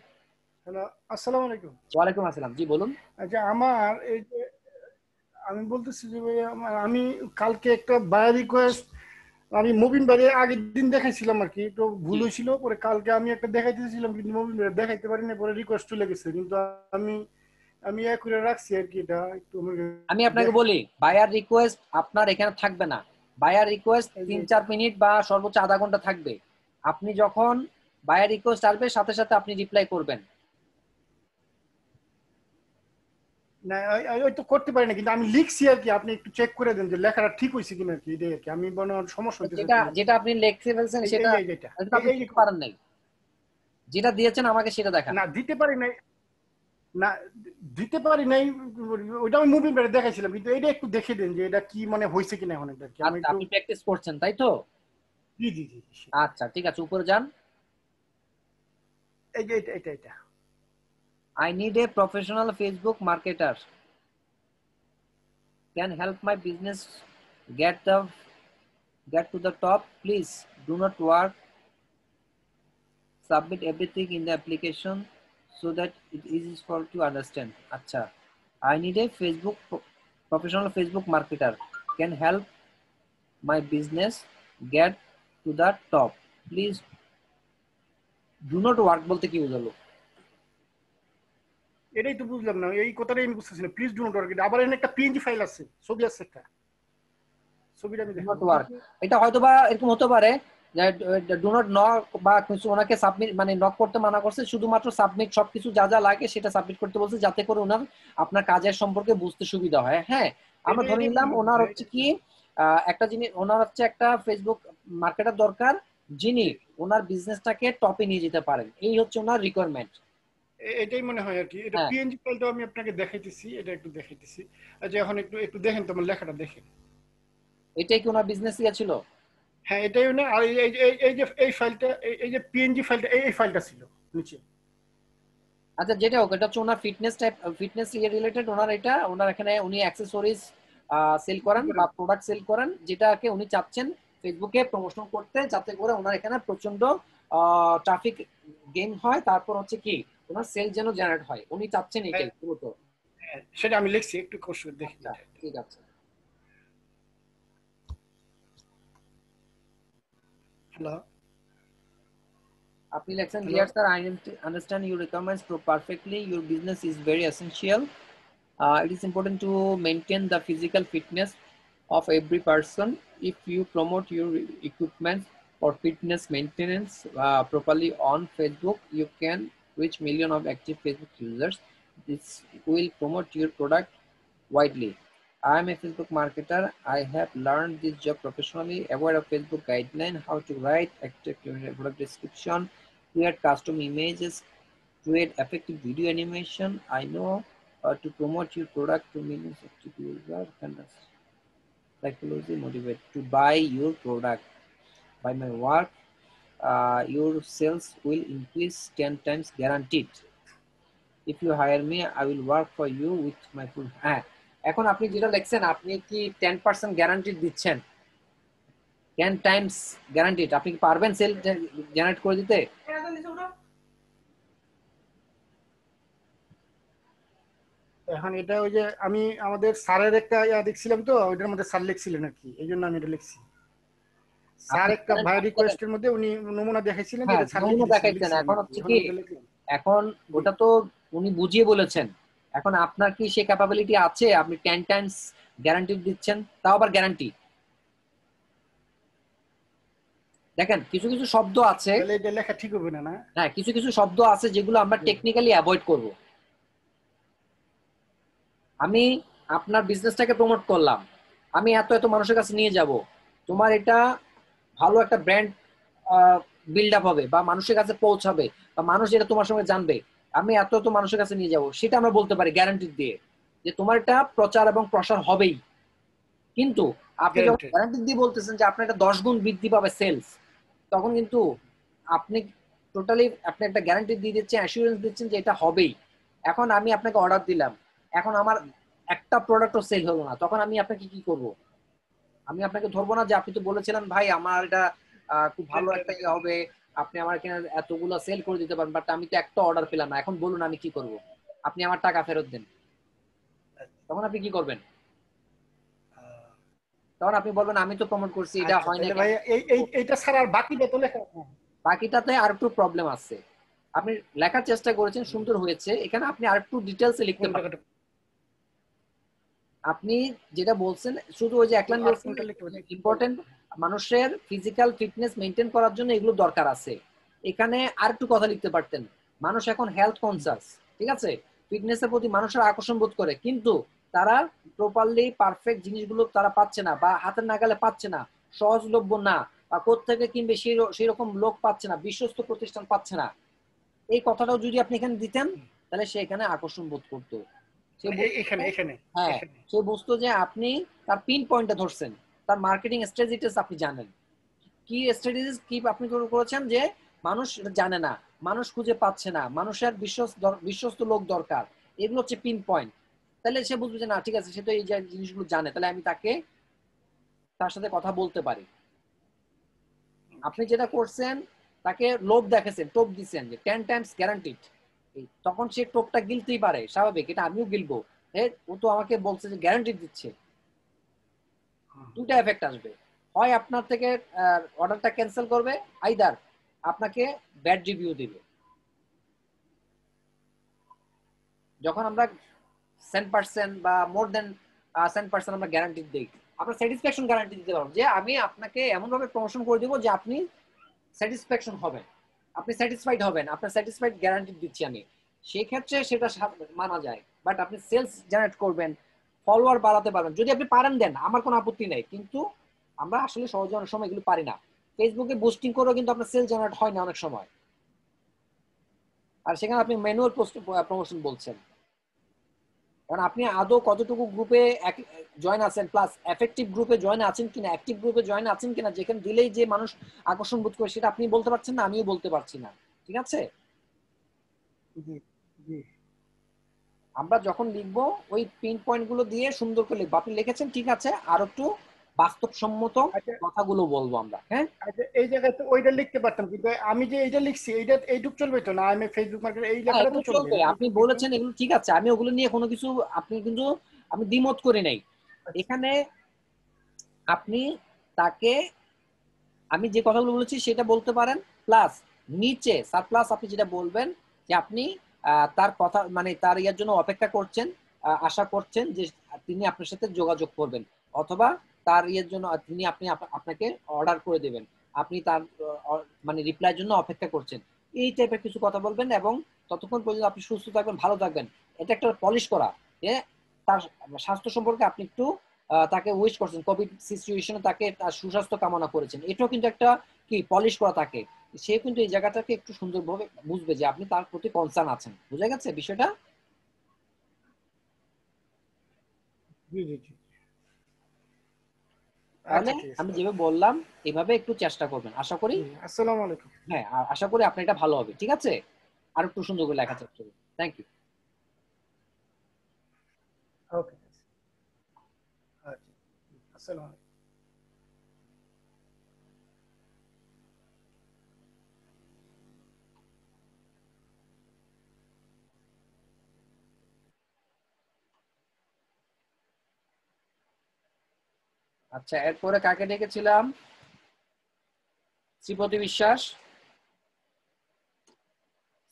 হ্যালো, আসসালামু আলাইকুম। ওয়ালাইকুম আসসালাম। জি বলুন। আচ্ছা, আমার এই যে আমি বলতেছি যে ভাই, আমি কালকে একটা বায়ার রিকোয়েস্ট আমি মুবিন ভাইয়ের আগের দিন দেখাইছিলাম আর কি, তো ভুল জি। হয়েছিল। পরে কালকে আমি একটা দেখাইতেছিলাম কিন্তু মুবিন ভাই দেখাইতে পারিনি, পরে রিকোয়েস্ট চলে গেছে। কিন্তু আমি আমি এক করে রাখছি আর কি, এটা একটু আমি আপনাকে বলি, বায়ার রিকোয়েস্ট আপনার এখানে থাকবে না। বায়ার রিকোয়েস্ট এই যে 3-4 মিনিট বা সর্বোচ্চ আধা ঘন্টা থাকবে। আপনি যখন বায়ার রিকোয়েস্ট আসবে সাথে সাথে আপনি রিপ্লাই করবেন। না, ওই তো করতে পারি না, কিন্তু আমি লিখছি আর কি। আপনি একটু চেক করে দেন যে লেখাটা ঠিক হয়েছে কিনা আর কি, এটাই আর কি। আমি মনে হয় সমস্যা হইতেছে যেটা যেটা আপনি লিখে ফেলছেন এই সেটা এই যেটা সেটা আপনি এই দিতে পারেন নাই। যেটা দিয়েছেন আমাকে সেটা দেখান। না দিতে পারি নাই, না দিতে পারি নাই, ওইটা আমি মুভি বেড়ে দেখাইছিলাম। কিন্তু এটা একটু দেখে দেন যে এটা কি মানে হয়েছে কিনা এখন, এটা কি আমি আচ্ছা, একটু। আপনি প্র্যাকটিস করছেন তাই তো? জি জি জি জি। আচ্ছা ঠিক আছে, উপরে যান। এই যে এটা এটা এটা I need a professional Facebook marketer. Can help my business get to the top. Please do not work. Submit everything in the application so that it is easy for to understand. Acha. I need a professional Facebook marketer. Can help my business get to the top. Please do not work বলতে কি বোঝালো? এটাই তো বুঝলাম না, এই কথাটাই আমি বুঝতেছি না। Please do not work. আবার এখানে একটা পিএনজি ফাইল আছে, ছবি আছে একটা, ছবিটা আমি Do দেখাবো। not work. এটা হয়তোবা এরকম হতে পারে যে ডু নট নক বা কিছু ওনাকে সাবমিট মানে নক করতে মানা করছে, শুধুমাত্র সাবমিট সবকিছু যা যা লাগে সেটা সাবমিট করতে বলছে, যাতে করে ওনার আপনার কাজের সম্পর্কে বুঝতে সুবিধা হয়। হ্যাঁ, আমরা ধরে নিলাম ওনার হচ্ছে কি একটা জিনিস, ওনার হচ্ছে একটা ফেসবুক মার্কেটার দরকার যিনি ওনার বিজনেসটাকে টপে নিয়ে যেতে পারেন, এই হচ্ছে ওনার রিকোয়ারমেন্ট। এটাই মনে হয় আর কি। এটা হ্যাঁ, পিএনজি ফাইলটা আমি আপনাকে দেখাইতেছি, এটা একটু দেখাইতেছি। আচ্ছা, এখন একটু একটু দেখেন তোমার লেখাটা দেখেন। এটাই কি ওনার বিজনেস ইয়ে ছিল? হ্যাঁ, এটাই না। আর এই যে এই ফাইলটা, এই যে পিএনজি ফাইলটা, এই ফাইলটা ছিল নিচে। আচ্ছা, যেটা হোক, এটা হচ্ছে ওনার ফিটনেস টাইপ, ফিটনেস ইয়ে রিলেটেড। ওনার এটা ওনার এখানে উনি অ্যাক্সেসরিজ সেল করেন বা প্রোডাক্ট সেল করেন, যেটাকে উনি চাচ্ছেন ফেসবুকে প্রমোশন করতে, যাতে করে ওনার এখানে প্রচন্ড ট্রাফিক গেইন হয়, তারপর হচ্ছে কি ওনার সেল যেন জেনারেট হয়, উনি চাচ্ছেন এটাই পুরো। সেটা আমি লিখছি, একটু কষ্ট দেখি। ঠিক আছে। হ্যালো, আপনি লেখছেন, dear sir, I understand your requirements perfectly. Your business is very essential. It is important to maintain the physical fitness of every person. If you promote your equipment for fitness maintenance properly on Facebook, you can reach millions of active Facebook users. This will promote your product widely. I am a Facebook marketer. I have learned this job professionally, aware of Facebook guidelines, how to write active product description, create custom images, create effective video animation. I know to promote your product to millions of users can psychology motivate to buy your product. By my work, your sales will increase 10 times guaranteed. If you hire me, I will work for you with my full. হ্যাঁ, এখন আপনি যেটা লিখছেন, আপনি কি 10% guarantee দিচ্ছেন? 10 Times guaranteed. আপনি কি পারবেন সেল জেনারেট করে দিতে? এখন এটা ওই যে আমি আমাদের স্যারের একটা ইয়া দেখছিলাম, তো ওইটার মধ্যে স্যার লিখছিলেন আর কি, এই জন্য আমি এটা লিখছি। স্যার একটা ভাই রিকোয়েস্টের মধ্যে উনি নমুনা দেখাইছিলেন, হ্যাঁ, যেটা স্যার নমুনা দেখাইছেন। এখন হচ্ছে কি, লিখলাম। এখন ওটা তো উনি বুঝিয়ে বলেছেন। এখন আপনার কি সে ক্যাপাবিলিটি আছে? আপনি 10 টাইমস গ্যারান্টি দিচ্ছেন, তাও আবার গ্যারান্টি। দেখেন, কিছু কিছু শব্দ আছে, তাহলে এটা লেখা ঠিক হবে না? না, হ্যাঁ, কিছু কিছু শব্দ আছে যেগুলো আমরা টেকনিক্যালি অ্যাভয়েড করব। আমি আপনার বিজনেসটাকে প্রমোট করলাম, আমি এত এত মানুষের কাছে নিয়ে যাব, তোমার এটা ভালো একটা ব্র্যান্ড বিল্ড আপ হবে বা মানুষের কাছে পৌঁছাবে বা মানুষ এটা তোমার সঙ্গে জানবে, আমি এত এত মানুষের কাছে নিয়ে যাব, সেটা আমরা বলতে পারি গ্যারান্টি দিয়ে যে তোমার এটা প্রচার এবং প্রসার হবেই। কিন্তু আপনি যখন গ্যারান্টি দিয়ে বলতেছেন যে আপনার এটা 10 গুণ বৃদ্ধি পাবে সেলস, তখন কিন্তু আপনি টোটালি আপনি একটা গ্যারান্টি দিয়ে দিচ্ছেন, অ্যাসুরেন্স দিচ্ছেন যে এটা হবেই। এখন আমি আপনাকে অর্ডার দিলাম, এখন আমার একটা প্রোডাক্টও সেল হলো না, তখন আমি আপনাকে কি করব? আমি আপনাকে ধরবো না যে আপনি তো বলেছিলেন ভাই আমার এটা খুব ভালো একটা ইয়ে হবে, আপনি আমার এখানে এতগুলো সেল করে দিতে পারেন, বাট আমি তো একটা অর্ডার পেলাম না, এখন বলুন আমি কি করব? আপনি আমার টাকা ফেরত দেন। তখন আপনি কি করবেন? তখন আপনি বলবেন আমি তো প্রমোট করছি, এটা আচ্ছা হয় না তাহলে কেন? ভাই এইটা ছাড়া আর বাকিটা তো লেখা বাকিটাতে আর একটু প্রবলেম আছে। আপনি লেখার চেষ্টা করেছেন, সুন্দর হয়েছে, এখানে আপনি আর একটু ডিটেলসে লিখতে কোন পারেন। জায়গাটা আপনি যেটা বলছেন শুধু ওই যে এক লাইন আর বলছেন কোনটা লিখতে পারি? ইম্পর্টেন্ট, মানুষের ফিজিক্যাল ফিটনেস মেনটেন করার জন্য এগুলো দরকার আছে। এখানে আর একটু কথা লিখতে পারতেন, মানুষ এখন হেলথ কনসাস, ঠিক আছে, ফিটনেসের প্রতি মানুষের আকর্ষণ বোধ করে, কিন্তু তারা প্রপারলি পারফেক্ট জিনিসগুলো তারা পাচ্ছে না, বা হাতের নাগালে পাচ্ছে না, সহজলভ্য না, বা কোত্থেকে কিনবে সেই রকম লোক পাচ্ছে না, বিশ্বস্ত প্রতিষ্ঠান পাচ্ছে না। এই কথাটাও যদি আপনি এখানে দিতেন, তাহলে সে এখানে আকর্ষণ বোধ করতো। সে মানে এখানে এখানে হ্যাঁ, এখানে সে বুঝতো যে আপনি তার পিন পয়েন্টটা ধরছেন, তার মার্কেটিং স্ট্র্যাটেজিস আপনি জানেন, কি স্ট্র্যাটেজিস কি আপনি করেছেন, যে মানুষ এটা জানে না, মানুষ খুঁজে পাচ্ছে না, মানুষের বিশ্বস্ত লোক দরকার, এগুলো হচ্ছে পিন পয়েন্ট। তাহলে সে বুঝবে যে না ঠিক আছে, সে তো এই যে জিনিসগুলো জানে, তাহলে আমি তার সাথে কথা বলতে পারি। আপনি যেটা করছেন, তাকে লোভ দেখেছেন, টোপ দিচ্ছেন যে 10 টাইমস গ্যারান্টিড, তখন সে টোপটা গিলতেই পারে, স্বাভাবিক, এটা আমিও গিলবো। ও তো আমাকে বলছে যে গ্যারান্টি দিচ্ছে। দুটা এফেক্ট আসবে, হয় আপনার থেকে অর্ডারটা ক্যান্সেল করবে, আইদার আপনাকে ব্যাড রিভিউ দিবে। যখন আমরা 10% বা মোর দেন 10% আমরা গ্যারান্টি দিই, আমরা স্যাটিসফ্যাকশন গ্যারান্টি দিতে পারবো, যে আমি আপনাকে এমন ভাবে প্রমোশন করে দিব যে আপনি স্যাটিসফ্যাকশন হবেন, আপনি স্যাটিসফাইড হবেন, আপনার স্যাটিসফাইড গ্যারান্টি দিচ্ছি আমি। সেই ক্ষেত্রে সেটা মানা যায়, বাট আপনি সেলস জেনারেট করবেন, ফলোয়ার বাড়াতে পারবেন, যদি আপনি পারেন দেন আমার কোনো আপত্তি নেই, কিন্তু আমরা আসলে সহজে অনেক সময় এগুলো পারি না। ফেসবুকে বুস্টিং করেও কিন্তু আপনার সেল জেনারেট হয় না অনেক সময়, আর সেখানে আপনি ম্যানুয়াল পোস্ট প্রমোশন বলছেন। কারণ আপনি আদৌ কতটুকু গ্রুপে জয়েন আছেন, প্লাস এফেক্টিভ গ্রুপে জয়েন আছেন কিনা, অ্যাক্টিভ গ্রুপে জয়েন আছেন কিনা, যেখানে দিলেই যে মানুষ আকর্ষণ বোধ করে, সেটা আপনি বলতে পারছেন না, আমিও বলতে পারছি না, ঠিক আছে। জি জি আমরা যখন লিখবো ওই পিন পয়েন্ট গুলো দিয়ে সুন্দর করে লিখবো, আপনি লিখেছেন ঠিক আছে, আর একটু বাস্তবসম্মত আচ্ছা কথাগুলো বলবো আমরা, হ্যাঁ। আচ্ছা এই জায়গায় তো ওইটা লিখতে পারতাম, কিন্তু আমি যে এইটা লিখছি এইটুক চলবে তো না? আমি ফেসবুক মার্কেট এই হ্যাঁ, লেখাটা তো এগুলো চলবে চলবে, না? আপনি এইটুক একটু বলেছেন এগুলো ঠিক আছে, আমি ওগুলো নিয়ে কোনো কিছু, আপনি কিন্তু, আমি দ্বিমত করে নেই আচ্ছা এখানে। আপনি তাকে, আমি যে কথাগুলো বলেছি সেটা বলতে পারেন, প্লাস নিচে সাব প্লাস আপনি যেটা বলবেন যে আপনি তার কথা মানে তার ইয়ার জন্য অপেক্ষা করছেন, আশা করছেন যে তিনি আপনার সাথে যোগাযোগ করবেন, অথবা তার ইয়ের জন্য তিনি আপনাকে অর্ডার করে দেবেন, আপনি তার মানে রিপ্লাইয়ের জন্য অপেক্ষা করছেন, এই টাইপের কিছু কথা বলবেন। এবং ততক্ষণ পর্যন্ত আপনি সুস্থ থাকবেন, ভালো থাকবেন, এটা একটা পলিশ করা, যে তার স্বাস্থ্য সম্পর্কে আপনি একটু তাকে উইশ করছেন, কোভিড সিচুয়েশনে তাকে তার সুস্বাস্থ্য কামনা করেছেন, এটাও কিন্তু একটা কি পলিশ করা থাকে। সে কিন্তু এই জায়গাটাকে একটু সুন্দরভাবে বুঝবে যে আপনি তার প্রতি কনসার্ন আছেন। বুঝা গেছে বিষয়টা? জি জি জি তাহলে আচ্ছা ঠিক আছে আমি ওকে। যেভাবে বললাম এভাবে একটু চেষ্টা করবেন, আশা করি। জি আসসালামু আলাইকুম। হ্যাঁ, আশা করি আপনার এটা ভালো হবে, ঠিক আছে। আর একটু সুন্দর করে লেখা চেষ্টা করুন। Thank you. ওকে আচ্ছা আসসালামু আলাইকুম। আচ্ছা, এরপরে কাকে ডেকেছিলাম? শ্রীপতি বিশ্বাস।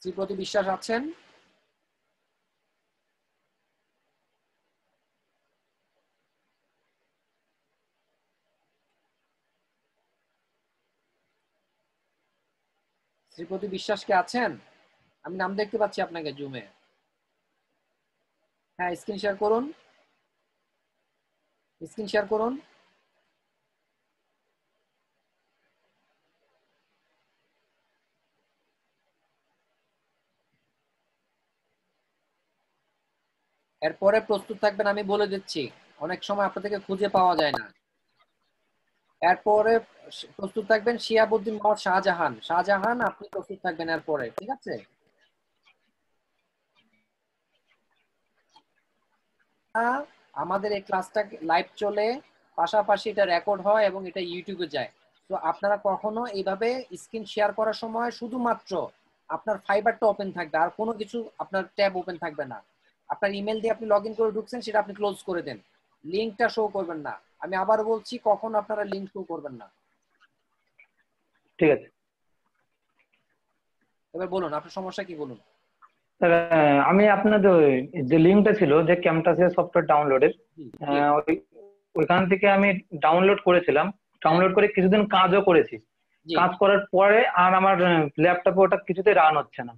শ্রীপতি বিশ্বাস আছেন? শ্রীপতি বিশ্বাস কে আছেন? আমি নাম দেখতে পাচ্ছি আপনাকে জুমে। হ্যাঁ, স্ক্রিন শেয়ার করুন, স্ক্রিন শেয়ার করুন। এরপরে প্রস্তুত থাকবেন, আমি বলে দিচ্ছি, অনেক সময় আপনাদেরকে খুঁজে পাওয়া যায় না। এরপরে প্রস্তুত থাকবেন শিয়াবুদ্দিন মোহাম্মদ শাহজাহান। শাহজাহান আপনি প্রস্তুত থাকবেন এরপরে, ঠিক আছে? আমাদের এই ক্লাসটা লাইভ চলে, পাশাপাশি এটা রেকর্ড হয় এবং এটা ইউটিউবে যায়। তো আপনারা কখনো এইভাবে স্ক্রিন শেয়ার করার সময় শুধুমাত্র আপনার ফাইবারটা ওপেন থাকবে, আর কোনো কিছু আপনার ট্যাব ওপেন থাকবে না। আপনার ইমেল দিয়ে আপনি লগ ইন করে ঢুকছেন, সেটা আপনি ক্লোজ করে দেন, লিঙ্কটা শো করবেন না। আমি আবার বলছি, কখনো আপনারা লিঙ্ক শো করবেন না। ঠিক আছে এবার বলুন আপনার সমস্যা কি, বলুন। স্যার। আমি আপনাদের যে লিঙ্কটা ছিল যে ক্যামটাসের সফটওয়্যার ডাউনলোডের, ওইখান থেকে আমি ডাউনলোড করেছিলাম। ডাউনলোড করে কিছুদিন কাজও করেছি। কাজ করার পরে আর আমার ল্যাপটপে ওটা কিছুতে রান হচ্ছে না।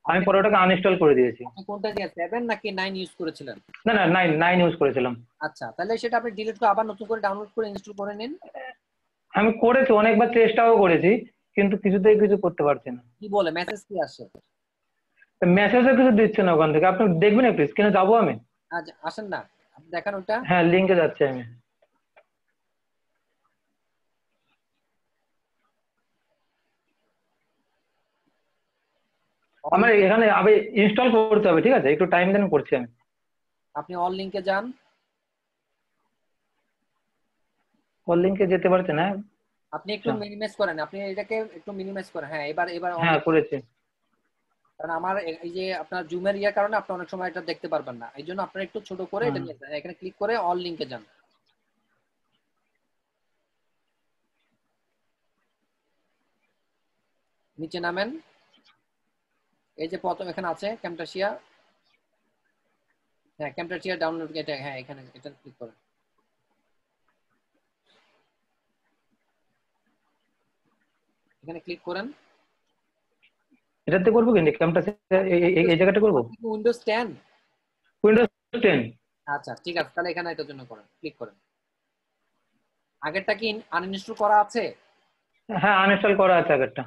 আমি পরে ওটাকে আনইনস্টল করে দিয়েছি। আপনি কোনটা দিয়ে 7 নাকি 9 ইউজ করেছিলেন? না না, 9 ইউজ করেছিলাম। আচ্ছা, তাহলে সেটা আপনি ডিলিট করে আবার নতুন করে ডাউনলোড করে ইনস্টল করে নিন। আমি করেছি, অনেকবার চেষ্টাও করেছি, কিন্তু কিছুতেই কিছু করতে পারছি না। কি বলে, মেসেজ কি আসে? মেসেজও কিছু দিচ্ছে না ওখান থেকে। আপনি দেখবেন একটু, স্ক্রিনে যাবো আমি। আচ্ছা, আসেন না, আপনি দেখান ওটা। হ্যাঁ, লিঙ্কে যাচ্ছি আমি। আমার এখানে আবার ইনস্টল করতে হবে, ঠিক আছে? একটু টাইম দেন, করছি আমি। আপনি অল লিংকে যান। অল লিঙ্কে যেতে পারছে না। আপনি একটু মিনিমাইজ করেন, আপনি এটাকে একটু মিনিমাইজ করেন। হ্যাঁ, এবার হ্যাঁ, করেছি। কারণ আমার এই যে আপনার জুমের ইয়ার কারণে আপনি অনেক সময় এটা দেখতে পারবেন না, এই জন্য আপনারা একটু ছোট করে এটা নিয়ে যান। এখানে ক্লিক করে অল লিংকে যান। নিচে নামেন, এই যে প্রথম এখানে আছে ক্যামটাসিয়া। হ্যাঁ, ক্যামটাসিয়া ডাউনলোড, এটা হ্যাঁ এখানে এটা ক্লিক করেন। এখানে ক্লিক করেন। এটাতে করবো কিন্তু ক্যামটাসে এই জায়গাটা করবো। উইন্ডোজ 10। উইন্ডোজ 10। আচ্ছা, ঠিক আছে, তাহলে এখানে এটার জন্য করেন, ক্লিক করেন। আগেরটা কি আনইনস্টল করা আছে? হ্যাঁ, আনইনস্টল করা আছে আগেরটা।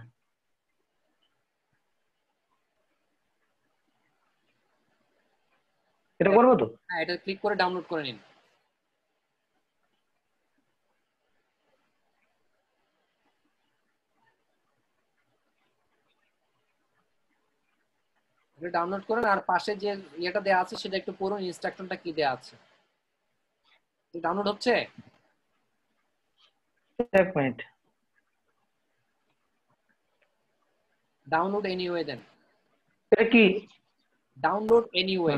এটা করবো তো? হ্যাঁ, এটা ক্লিক করে ডাউনলোড করে নিন। এটা ডাউনলোড করেন, আর পাশে যে ইয়েটা দেয়া আছে সেটা একটু পড়ুন, ইনস্ট্রাকশনটা কি দেয়া আছে। ডাউনলোড হচ্ছে? এক মিনিট। ডাউনলোড এনিওয়ে দেন। এটা কি? Download anyway.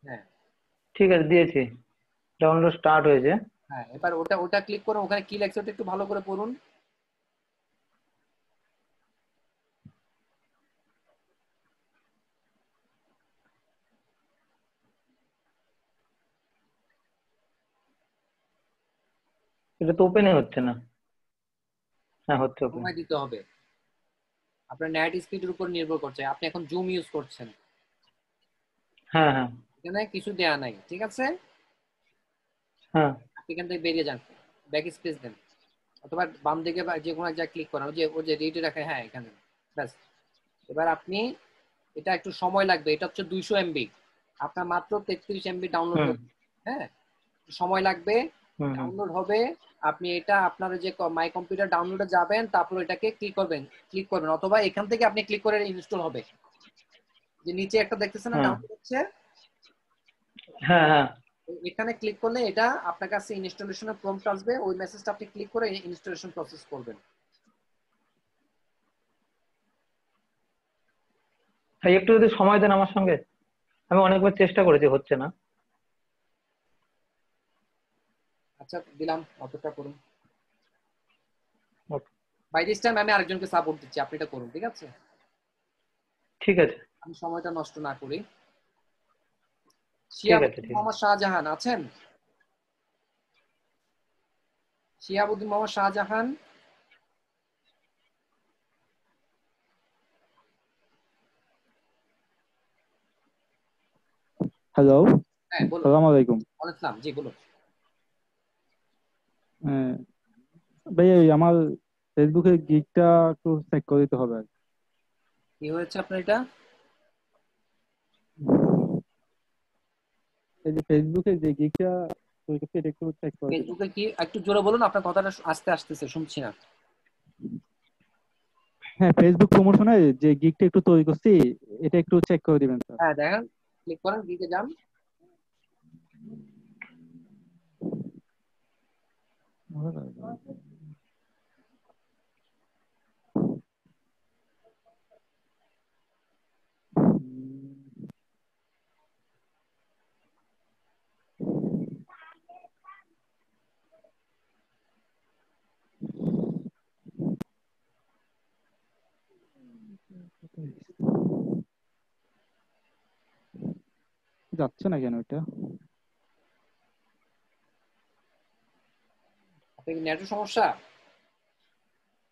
হ্যাঁ, ঠিক আছে, দিয়েছি। ডাউনলোড স্টার্ট হয়েছে। হ্যাঁ, এবার ওটা ক্লিক করুন। ওখানে কি লেখছে ওটা একটু ভালো করে পড়ুন। এটা তো ওপেনই হচ্ছে না। হ্যাঁ, হচ্ছে ওপেন। সময় দিতে হবে, আপনার নেট স্পিডের উপর নির্ভর করছে। আপনি এখন জুম ইউজ করছেন। হ্যাঁ হ্যাঁ এখানে কিছু দেয়া নাই, ঠিক আছে? হ্যাঁ। আপনি এখান থেকে বেরিয়ে যান, ব্যাক স্পেস দেন, অথবা বাম দিকে বা যে কোনো এক জায়গায় ক্লিক করেন, ওই যে রিডে রাখে, হ্যাঁ এখানে। ব্যাস, এবার আপনি, এটা একটু সময় লাগবে, এটা হচ্ছে 200 এমবি, আপনার মাত্র 33 এমবি ডাউনলোড হবে। হ্যাঁ, সময় লাগবে, ডাউনলোড হবে। আপনি এটা আপনার যে মাই কম্পিউটার ডাউনলোডে যাবেন, তারপর এটাকে ক্লিক করবেন, অথবা এখান থেকে আপনি ক্লিক করে ইনস্টল হবে। যে নিচে একটা দেখতেছেন না, ডাউনলোড হচ্ছে। হ্যাঁ হ্যাঁ। এখানে ক্লিক করলে এটা আপনার কাছে ইনস্টলেশনের প্রম্পট আসবে, ওই মেসেজটা আপনি ক্লিক করে ইনস্টলেশন প্রসেস করবেন। একটু যদি সময় দেন আমার সঙ্গে, আমি অনেকবার চেষ্টা করেছি, হচ্ছে না। আচ্ছা, দিলাম, অতটা করুন। বাই দিস টাইম আমি আরেকজনকে সাপোর্ট দিচ্ছি, আপনি এটা করুন, ঠিক আছে? ঠিক আছে, আমি সময়টা নষ্ট না করি। ঠিক আছে। মোহাম্মদ শাহজাহান আছেন? শিয়াবুদ্দিন মোহাম্মদ শাহজাহান। হ্যালো, হ্যাঁ বলুন। আসসালামু আলাইকুম। ওয়ালাইকুম আসসালাম, জি বলুন। ভাই আমার ফেসবুকের গিগটা একটু চেক করে দিতে হবে। কি হয়েছে আপনার এটা? এই যে ফেসবুকে যে গিগটা তৈরি করছি, এটা একটু চেক করে দিবেন। ফেসবুকে কি একটু জোরে বলুন, আপনার কথাটা আস্তে আসতেছে, শুনছি না। হ্যাঁ, ফেসবুক প্রমোশনে যে গিগটা একটু তৈরি করছি, এটা একটু চেক করে দিবেন স্যার। হ্যাঁ দেখেন, ক্লিক করেন, দিকে যান। যাচ্ছে না কেন এটা? আপনার নেটের সমস্যা?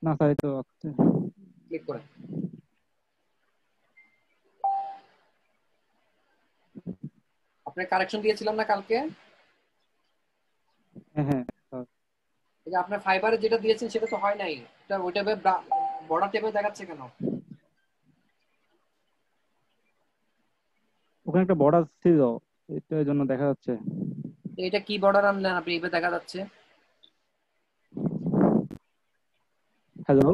না স্যার, এই তো আসছে। ক্লিক করেন। আপনার কারেকশন দিয়েছিলাম না কালকে? হ্যাঁ হ্যাঁ স্যার। এই যে আপনার ফাইবারে যেটা দিয়েছেন সেটা তো হয় নাই, এটা ওই ট্যাবে বর্ডার ট্যাবে দেখাচ্ছে কেন? ওখানে একটা বর্ডার ছিল, এটার জন্য দেখা যাচ্ছে। তো এটা কি বর্ডার আনলেন আপনি, এভাবে দেখা যাচ্ছে? হ্যালো।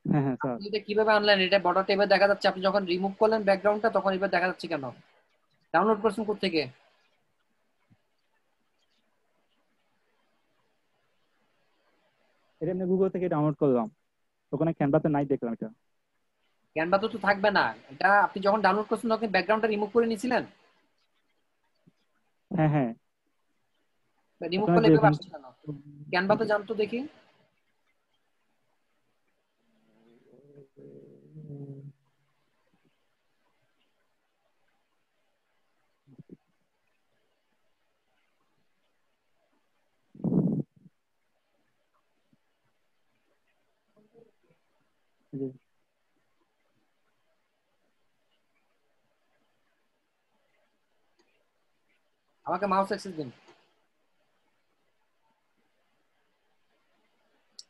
হ্যাঁ হ্যাঁ স্যার। আপনি এটা কিভাবে আনলেন? এটা বর্ডার ট্যাবে দেখা যাচ্ছে, আপনি যখন রিমুভ করলেন ব্যাকগ্রাউন্ডটা তখন এবার দেখা যাচ্ছে কেন? ডাউনলোড করছেন কোত্থেকে? এটা এমনি গুগল থেকে ডাউনলোড করলাম, ওখানে ক্যানভাতে নাই দেখলাম এটা। ক্যানভা তো থাকবে না। এটা আপনি যখন ডাউনলোড করছেন তখন ব্যাকগ্রাউন্ডটা রিমুভ করে নিয়েছিলেন? হ্যাঁ হ্যাঁ। রিমুভ ওখানে করলে যে এভাবে ওখানে আসছে কেন? ক্যানভাতে জানতো দেখি। আমাকে মাউস অ্যাক্সেস দিন,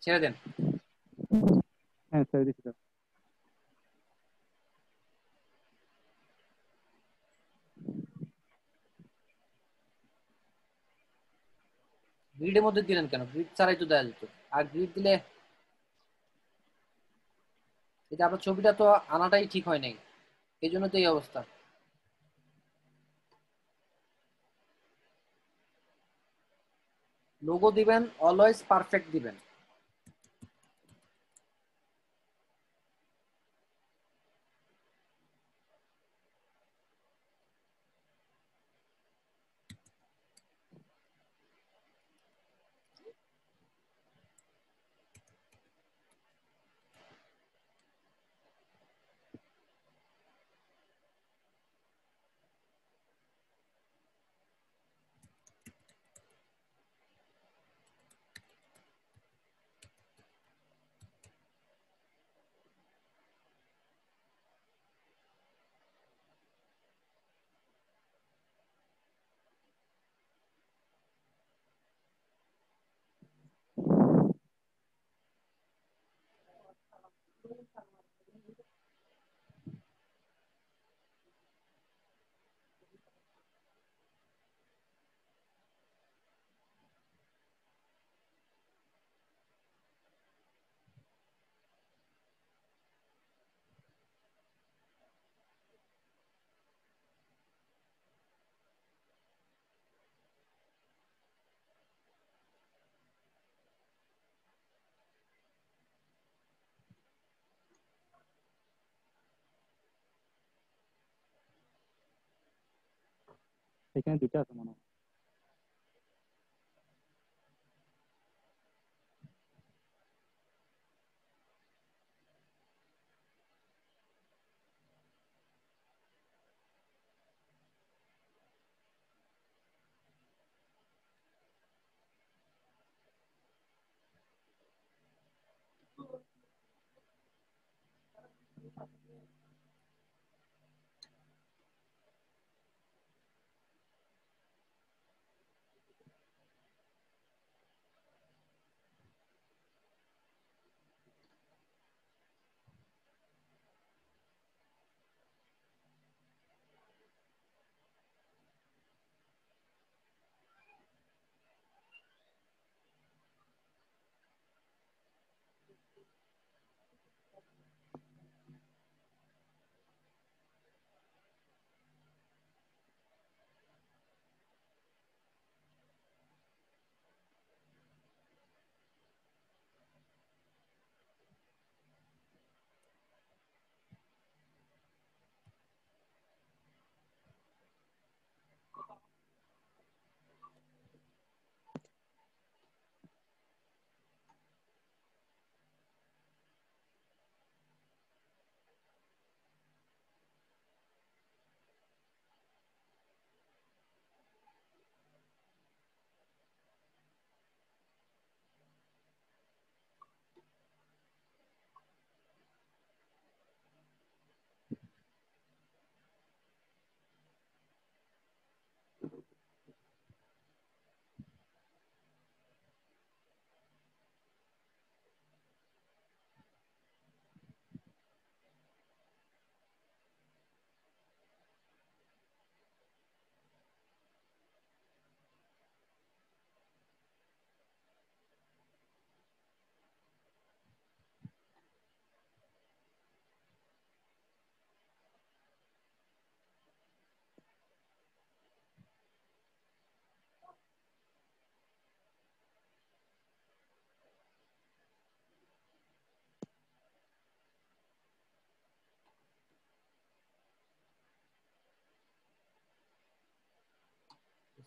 ছেড়ে দেন। হ্যাঁ স্যার দিচ্ছি স্যার। গ্রিডের মধ্যে দিলেন কেন? গ্রিড ছাড়াই তো দেওয়া যেত। আর গ্রিড দিলে এটা আপনার ছবিটা তো আনাটাই ঠিক হয় নাই, এই জন্য তো এই অবস্থা। লোগো দিবেন, অলওয়েজ পারফেক্ট দিবেন। এখানে দুটো আছে মনে হয়।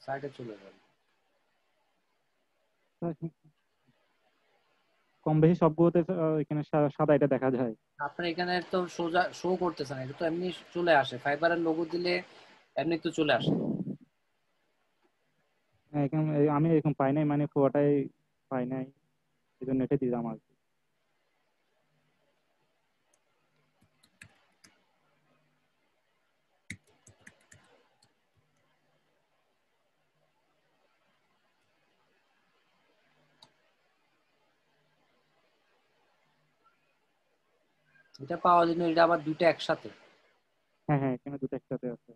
সাইডে চলে যান। কম বেশি সবগুলোতে এখানে সাদা এটা দেখা যায়। আপনার এখানে তো সোজা শো করতেছে না, এটা তো এমনি চলে আসে, ফাইবারের লোগো দিলে এমনি তো চলে আসে। হ্যাঁ, আমি এরকম পাই নাই, মানে পুরোটাই পাই নাই, এই জন্য এটা দিলাম আর কি। এটা পাওয়ার জন্য এটা আবার দুটো একসাথে। হ্যাঁ হ্যাঁ, এখানে দুটো একসাথে আছে।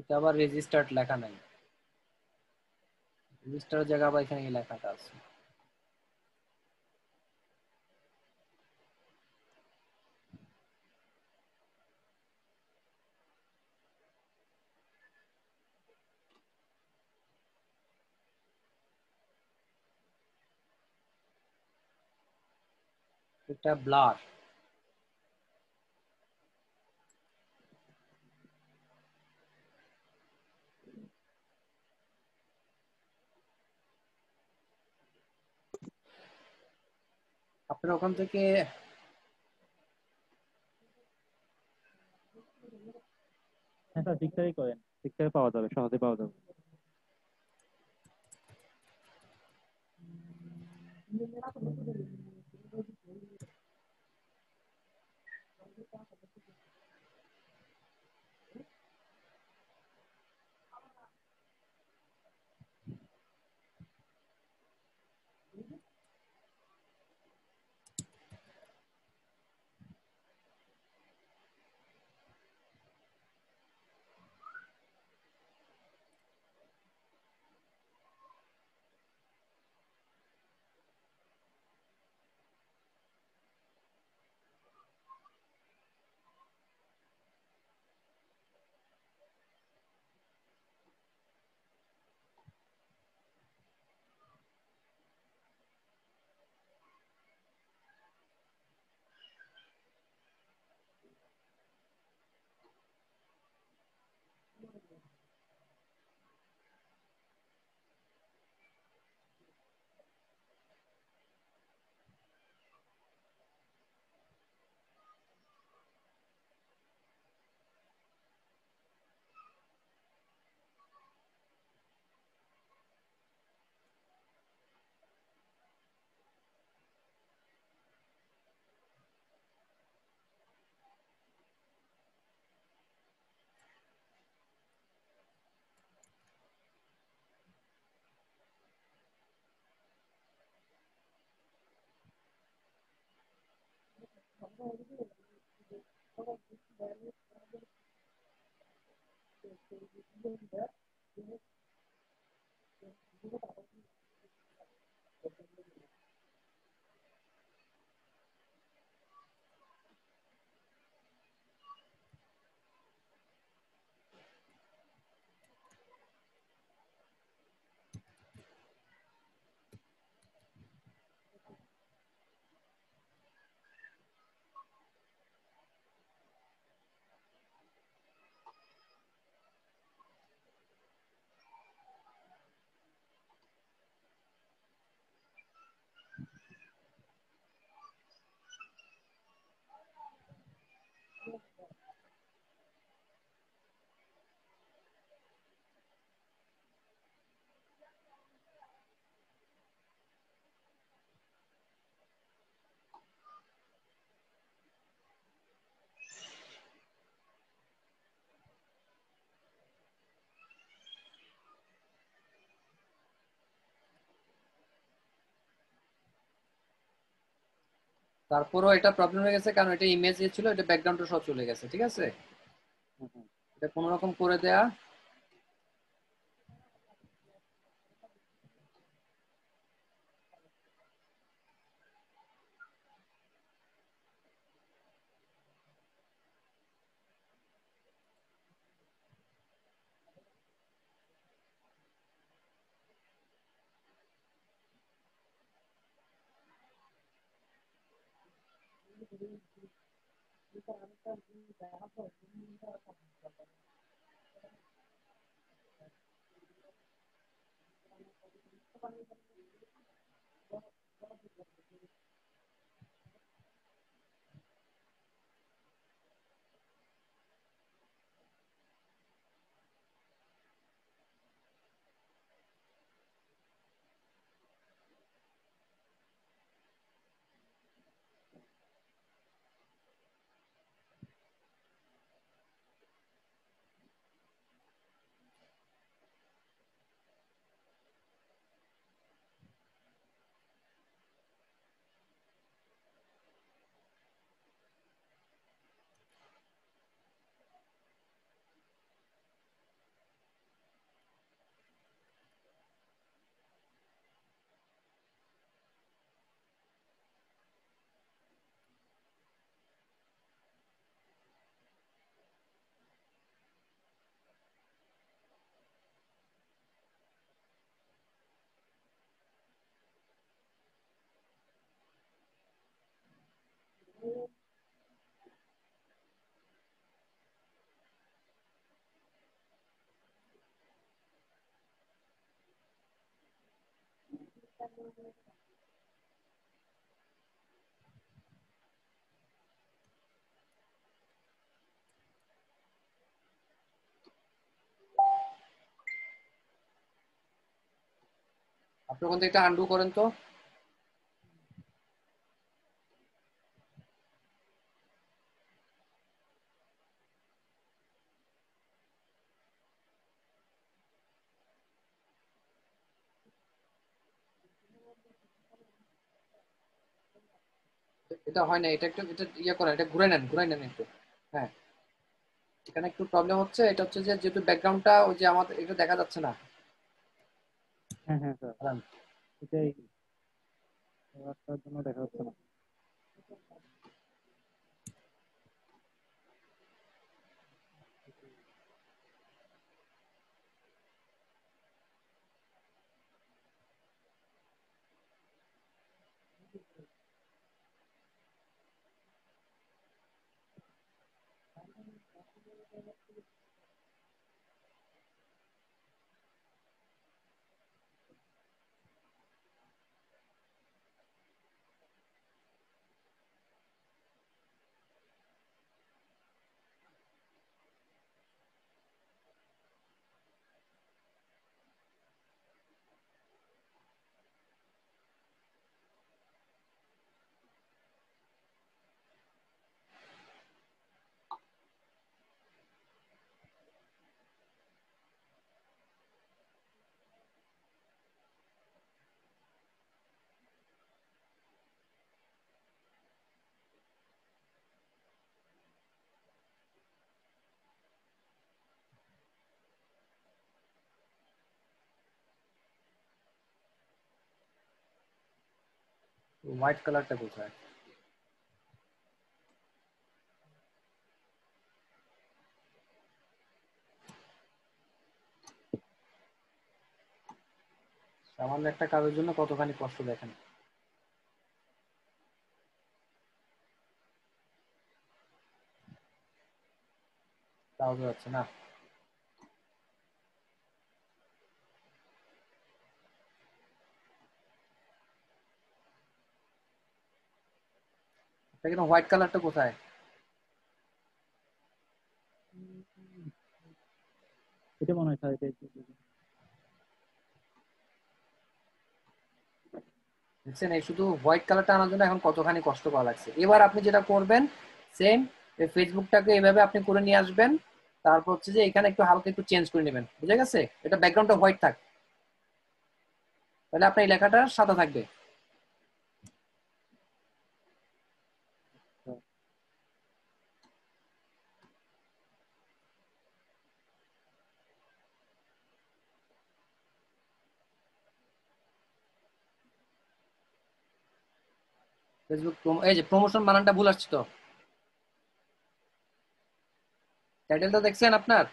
এটা আবার রেজিস্টার্ড লেখা নাই, রেজিস্টার জায়গা আবার এখানে এই লেখাটা আছে। এটা ব্লার। আপনার ওখান থেকে হ্যাঁ স্যার, ঠিকঠাকই করেন, ঠিকঠাক পাওয়া যাবে, সহজে পাওয়া যাবে। তারপরও এটা প্রবলেম হয়ে গেছে, কারণ এটা ইমেজ ছিল, এটা ব্যাকগ্রাউন্ডটা সব চলে গেছে। ঠিক আছে, এটা কোনো রকম করে দেয়া। আপনি ওখান থেকে এটা আনডু করেন তো। এটা হয় না, এটা একটু এটা ইয়ে করেন, এটা ঘুরে নেন একটু। হ্যাঁ, এখানে একটু প্রবলেম হচ্ছে। এটা হচ্ছে যে যেহেতু ব্যাকগ্রাউন্ডটা ওই যে আমাদের এটা দেখা যাচ্ছে না। হ্যাঁ হ্যাঁ স্যার, এটাই রাস্তার জন্য দেখা যাচ্ছে না। হোয়াইট কালারটা কোথায়? সামান্য একটা কাজের জন্য কতখানি কষ্ট দেখেন। তাও যাচ্ছে না। এটা হোয়াইট কালারটা কোথায়? এটা মনে হয় স্যার, এটাই। দেখছেন, এই শুধু হোয়াইট কালারটা আনার জন্য এখন কতখানি কষ্ট করা লাগছে। এবার আপনি যেটা করবেন, সেম ফেসবুকটাকে এইভাবে আপনি করে নিয়ে আসবেন। তারপর হচ্ছে যে এখানে একটু হালকা একটু চেঞ্জ করে নেবেন, বুঝে গেছে? এটা ব্যাকগ্রাউন্ডটা হোয়াইট থাক, তাহলে আপনার এই লেখাটা সাদা থাকবে। ফেসবুক এই যে প্রমোশন বানানটা ভুল আসছে তো, টাইটেলটা দেখছেন আপনার?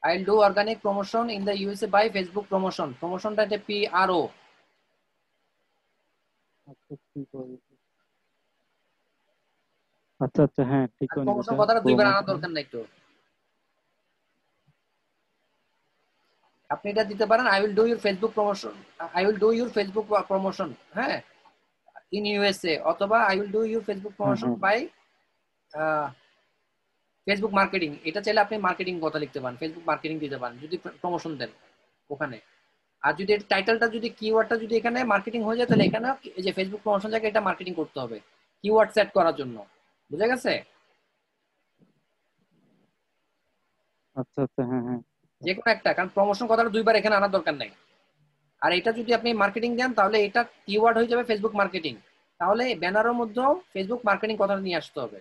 I'll do organic promotion in the USA by Facebook promotion. প্রমোশনটা এটা PRO। আচ্ছা ঠিক আছে। আচ্ছা আচ্ছা হ্যাঁ ঠিক আর করে প্রমোশন নিয়েছে কথাটা দুইবার আনার প্রমোশন। দরকার নাই তো। আপনি এটা দিতে পারেন I will do your Facebook promotion, I will do your Facebook promotion, হ্যাঁ, in USA, অথবা I will do your Facebook promotion by Facebook marketing. এটা চাইলে আপনি মার্কেটিং কথা লিখতে পারেন, ফেসবুক মার্কেটিং দিতে পারেন যদি প্রমোশন দেন ওখানে। আর যদি টাইটেলটা যদি কিওয়ার্ডটা যদি এখানে মার্কেটিং হয়ে যায়, তাহলে এখানে এই যে ফেসবুক প্রমোশন জায়গায় এটা মার্কেটিং করতে হবে কিওয়ার্ড সেট করার জন্য। বুঝা গেছে? আচ্ছা আচ্ছা হ্যাঁ হ্যাঁ। যে কোনো একটা, কারণ প্রমোশন কথাটা দুইবার এখানে আনার দরকার নাই। আর এটা যদি আপনি মার্কেটিং দেন তাহলে এটা কিওয়ার্ড হয়ে যাবে ফেসবুক মার্কেটিং, তাহলে ব্যানারের মধ্যেও ফেসবুক মার্কেটিং কথাটা নিয়ে আসতে হবে,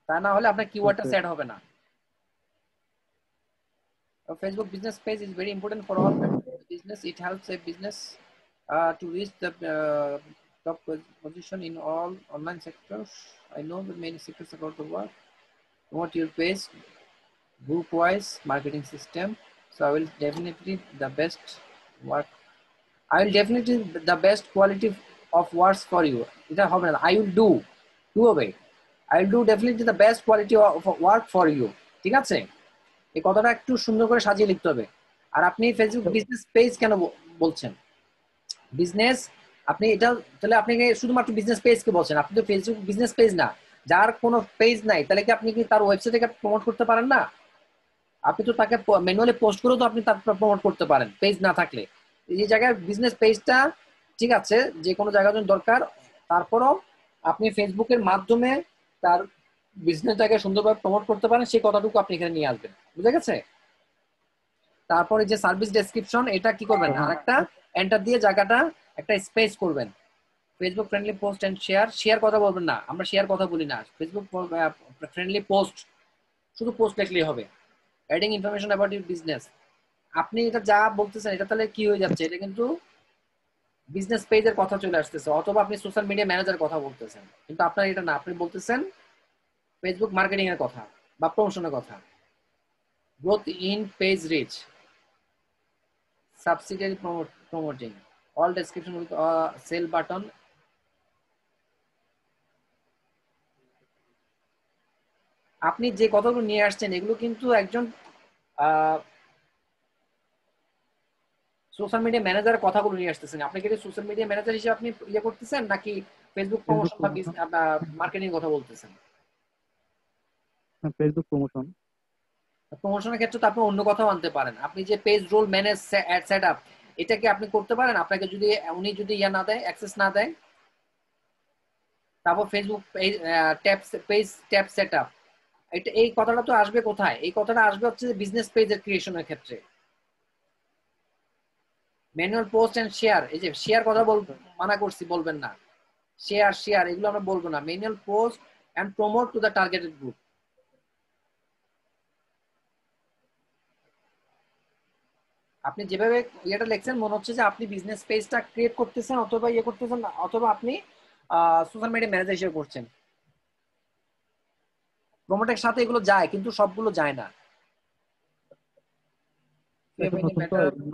তা না হলে আপনার কিওয়ার্ডটা আচ্ছা সেট হবে না। A Facebook business page is very important for all business. It helps a business to reach the top position in all online sectors. I know that many sectors about the world. Promote your page, group-wise marketing system. So I will definitely the best work. I will definitely the best quality of works for you. এটা হবে না, I will do হবে। I will do definitely the best quality of work for you। ঠিক আছে? এই কথাটা একটু সুন্দর করে সাজিয়ে লিখতে হবে। আর আপনি ফেসবুক বিজনেস পেজ কেন বলছেন? বিজনেস আপনি এটা তাহলে আপনি শুধুমাত্র বিজনেস পেজকে বলছেন, আপনি তো ফেসবুক বিজনেস পেজ না। যার কোনো পেজ নাই তাহলে কি আপনি কি তার ওয়েবসাইটে প্রমোট করতে পারেন না? আপনি তো তাকে ম্যানুয়ালি পোস্ট করেও তো আপনি তার প্রমোট করতে পারেন পেজ না থাকলে। এই জায়গায় বিজনেস পেজটা ঠিক আছে যে কোনো জায়গার জন্য দরকার, তারপরও আপনি ফেসবুকের মাধ্যমে তার বিজনেসটাকে সুন্দরভাবে প্রমোট করতে পারেন সেই কথাটুকু আপনি এখানে নিয়ে আসবেন। বুঝা গেছে? তারপরে যে সার্ভিস ডেসক্রিপশন এটা কি করবেন, আরেকটা এন্টার দিয়ে জায়গাটা একটা স্পেস করবেন। Facebook friendly post and share কথা বলবেন না, আমরা শেয়ার কথা বলি না। ফেসবুক ফ্রেন্ডলি পোস্ট, শুধু পোস্ট লিখলেই হবে। Adding information about your business, আপনি এটা যা বলতেছেন এটা তাহলে কি হয়ে যাচ্ছে, এটা কিন্তু বিজনেস পেজের কথা চলে আসতেছে, অথবা আপনি সোশ্যাল মিডিয়া ম্যানেজার কথা বলতেছেন, কিন্তু আপনার এটা না, আপনি বলতেছেন ফেসবুক মার্কেটিং এর কথা বা প্রমোশনের কথা। Growth in page reach, subsidiary promoting, all description with a sell button। আপনি যে কথাগুলো নিয়ে আসছেন এগুলো কিন্তু একজন সোশ্যাল মিডিয়া ম্যানেজারের কথাগুলো নিয়ে আসতেছেন। আপনি কি সোশ্যাল মিডিয়া ম্যানেজার হিসেবে আপনি ইয়ে করতেছেন নাকি ফেসবুক ফেসবুক প্রমোশন প্রমোশন। বা মার্কেটিং কথা বলতেছেন? Facebook promotion. প্রমোশনের ক্ষেত্রে তো আপনি অন্য কথাও আনতে পারেন। আপনি যে page role manage set up, এটা কি আপনি করতে পারেন? আপনাকে যদি উনি যদি ইয়া না দেয়, অ্যাক্সেস না দেয়, তারপর Facebook page tab set up, এটা এই কথাটা তো আসবে কোথায়? এই কথাটা আসবে হচ্ছে বিজনেস পেজের ক্রিয়েশনের ক্ষেত্রে। ম্যানুয়াল পোস্ট এন্ড শেয়ার, এই যে শেয়ার কথা মানা করছি, বলবেন না। শেয়ার এগুলো আমরা বলবো না। Manual post and promote to the targeted group. আপনি যেভাবে ইয়েটা লিখছেন মনে হচ্ছে যে আপনি বিজনেস পেজটা ক্রিয়েট করতেছেন অথবা ইয়ে করতেছেন, অথবা আপনি সোশ্যাল মিডিয়া ম্যানেজার হিসেবে করছেন। প্রমোটের সাথে এগুলো যায় কিন্তু সবগুলো যায় না। এখন নতুন তো এই জন্য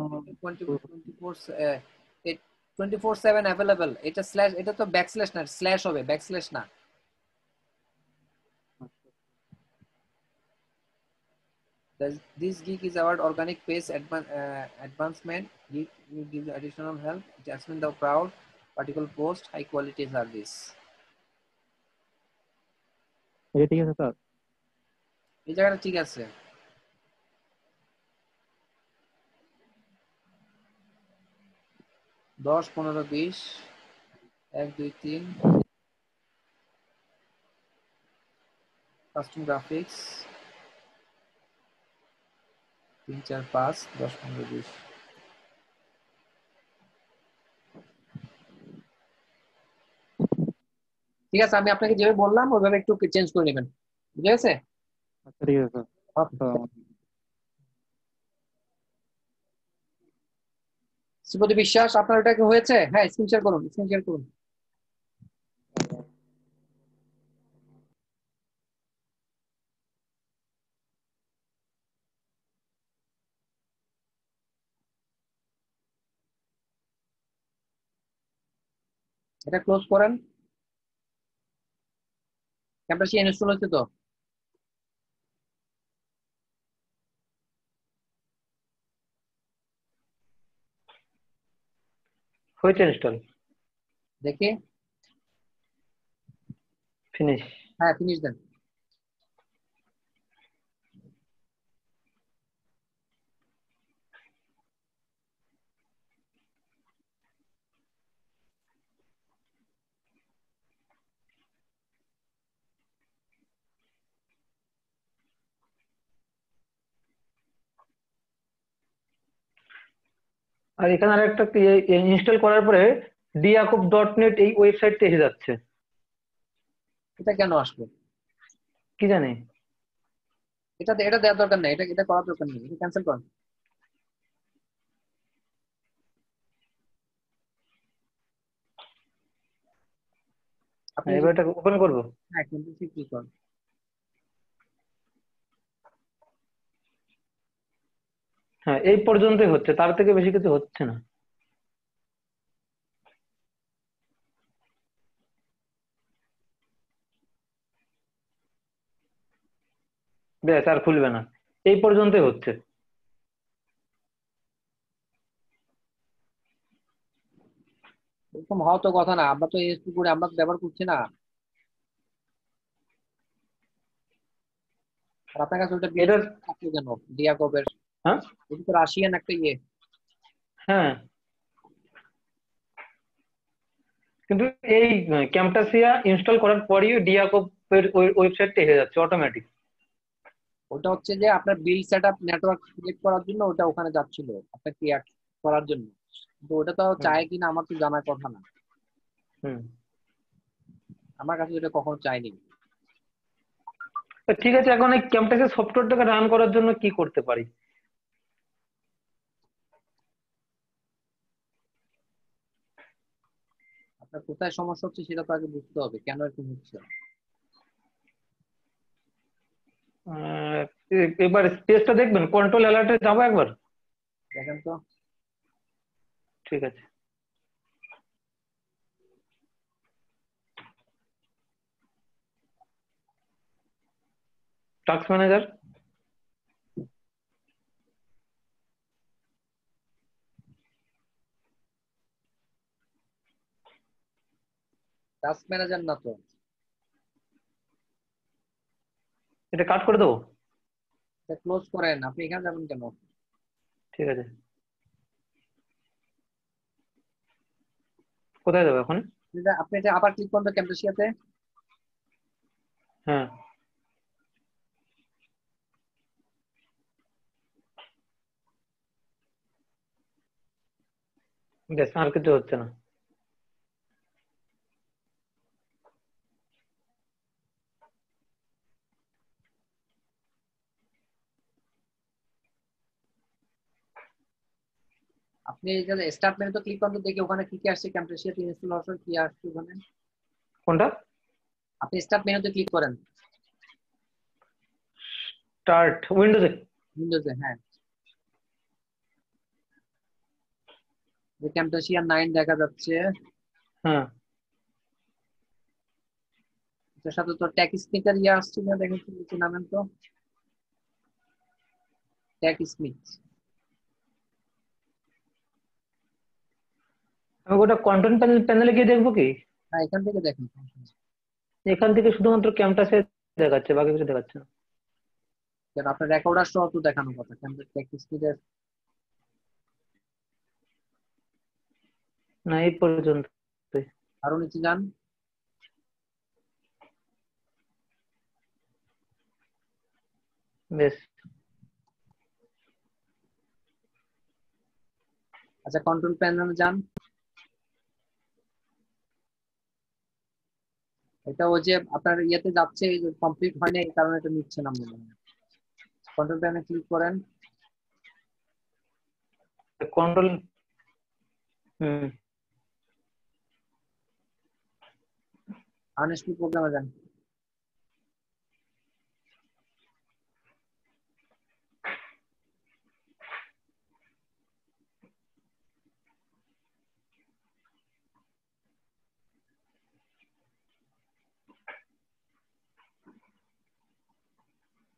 24/7 অ্যাভেলেবল, এটা স্ল্যাশ, এটা তো ব্যাকস্ল্যাশ না, স্ল্যাশ হবে, ব্যাকস্ল্যাশ না। This gig is our organic page advancement. Gig gives additional help, adjustment the crowd, particle post, high quality service. এটা ঠিক আছে স্যার? এই জায়গাটা ঠিক আছে। দশ 15 20 1 2 3 কাস্টম গ্রাফিক্স 3 4 5 10 15 20। ঠিক আছে, আমি আপনাকে যেভাবে বললাম ওইভাবে একটু চেঞ্জ করে নেবেন। বুঝে গেছে? আচ্ছা ঠিক আছে স্যার। শ্রীপতি বিশ্বাস, আপনার ওটা কি হয়েছে? হ্যাঁ, স্ক্রিন শেয়ার করুন, স্ক্রিন শেয়ার করুন। এটা ক্লোজ করেন। ক্যাম্পাসে ইনস্টল হচ্ছে তো? হয়েছে ইনস্টল, দেখি। ফিনিশ। হ্যাঁ, ফিনিশ দেন। আর এখানে আর একটা ইনস্টল করার পরে diakov.net এই ওয়েবসাইটটা এসে যাচ্ছে, এটা কেন আসবে? কি জানি। এটা দেওয়ার দরকার নেই, এটা এটা করার দরকার নেই, এটা ক্যান্সেল করুন। আপনি এবার এটা ওপেন করবো। হ্যাঁ, ক্যাম্পাসে ক্লিক করুন। হ্যাঁ, এই পর্যন্তই হচ্ছে, তার থেকে বেশি কিছু হচ্ছে না। ব্যাস, আর খুলবে না, এই পর্যন্তই হচ্ছে। এরকম হওয়া তো কথা না, আমরা তো এসপি করে আমরা তো ব্যবহার করছি না। আর আপনার কাছে ওটা বিল এটা থাকলো কেন? ডিয়াকবের হ্যাঁ এটা তো রাশিয়ান একটা ইয়ে। হ্যাঁ, কিন্তু এই ক্যাম্পটাসিয়া ইনস্টল করার পরই diakov এর ওয়েবসাইটটা এসে যাচ্ছে অটোমেটিক। ওটা হচ্ছে যে আপনার বিল সেট আপ নেটওয়ার্ক ক্রিয়েট করার জন্য ওটা ওখানে যাচ্ছিল, আপনার ক্রিয়েট করার জন্য। কিন্তু ওটা তো চায় কিনা আমার তো জানার কথা না। হুম, আমার কাছে এটা কখনো চাইনি। তো ঠিক আছে, এখন এই ক্যাম্পাসের সফটওয়্যারটাকে রান করার জন্য কি করতে পারি? আপনার কোথায় সমস্যা হচ্ছে সেটা তো আগে বুঝতে হবে, কেন এরকম হচ্ছে। এবার স্পেসটা দেখবেন, কন্ট্রোল অ্যালার্টে যাবো একবার। দেখেন তো। ঠিক আছে, টাস্ক ম্যানেজার। টাস্ক ম্যানেজার না তো। এটা কাট করে দেবো। এটা ক্লোজ করেন, আপনি এখানে যাবেন কেন? ঠিক আছে, কোথায় যাবো এখন? আপনি এটা আবার ক্লিক করবেন ক্যাম্পাসিয়াতে। হ্যাঁ, বেশ, আর কিছু হচ্ছে না। আপনি এখানে স্টার্ট মেনুতে ক্লিক করুন তো দেখি ওখানে কি কি আসছে, ক্যাম্পাসিয়াতে ইনস্টল হওয়ার পর কি আসছে ওখানে। কোনটা? আপনি স্টার্ট মেনুতে ক্লিক করেন স্টার্ট উইন্ডোজে। উইন্ডোজে। হ্যাঁ, যে ক্যাম্পাসিয়া 9 দেখা যাচ্ছে। হ্যাঁ, এটার সাথে তো ট্যাগ স্মিথের ইয়ে আসছে না, দেখেন তো নিচে নামেন তো। Tag Smith. আমি ওটা কন্টেন্ট প্যানেলে গিয়ে দেখবো কি? হ্যাঁ, এখান থেকে দেখেন। এখান থেকে শুধুমাত্র ক্যাম্পাসে দেখাচ্ছে, বাকি কিছু দেখাচ্ছে না। কেন আপনার রেকর্ডার সহ তো দেখানোর কথা, ক্যাম্পাস ট্যাগ স্মিথের। না, এই পর্যন্ত। আরো নিচে যান। বেশ, আচ্ছা, কন্ট্রোল প্যানেলে যান। এটা ওই যে আপনার ইয়েতে যাচ্ছে, কমপ্লিট হয়নি এই কারণে এটা নিচ্ছে না মনে হয়। কন্ট্রোল প্যানেলে ক্লিক করেন। কন্ট্রোল হুম আনইনস্টল প্রোগ্রামে যান।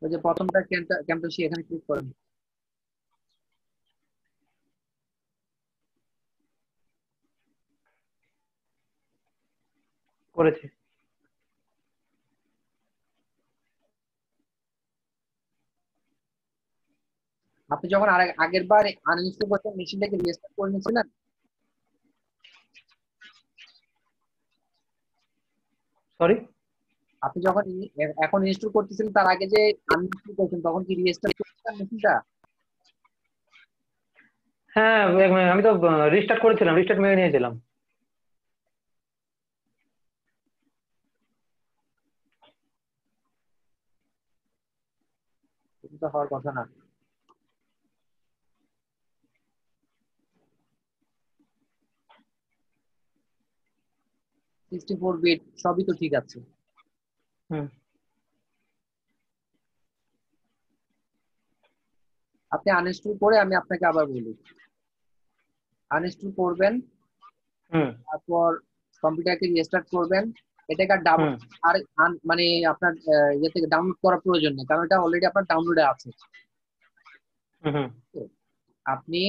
ওই যে প্রথমটা ক্যাম্পাসি, এখানে ক্লিক করেন। করেছি। আপনি যখন আগের বার আনইনস্টল করতেন মেশিনটাকে রিস্টার্ট করে নিয়েছিলেন? সরি, আপনি যখন এখন ইনস্টল করতেছিলেন তার আগে যে আনইনস্টল করতেন তখন কি রিস্টার্ট করতেন মেশিনটা? হ্যাঁ আমি তো রিস্টার্ট করেছিলাম, রিস্টার্ট মেরে নিয়েছিলাম। এটা তো হওয়ার কথা না। সিক্সটি 64 বিট সবই তো ঠিক আছে। হুম আপনি আনইনস্টল করে, আমি আপনাকে আবার বলি, আনইনস্টল করবেন, হুম তারপর কম্পিউটারকে রিস্টার্ট করবেন। এটাকে ডাবল হুম আর মানে আপনার ইয়ে থেকে ডাউনলোড করার প্রয়োজন নেই, কারণ এটা অলরেডি আপনার ডাউনলোডে আছে। হুম আপনি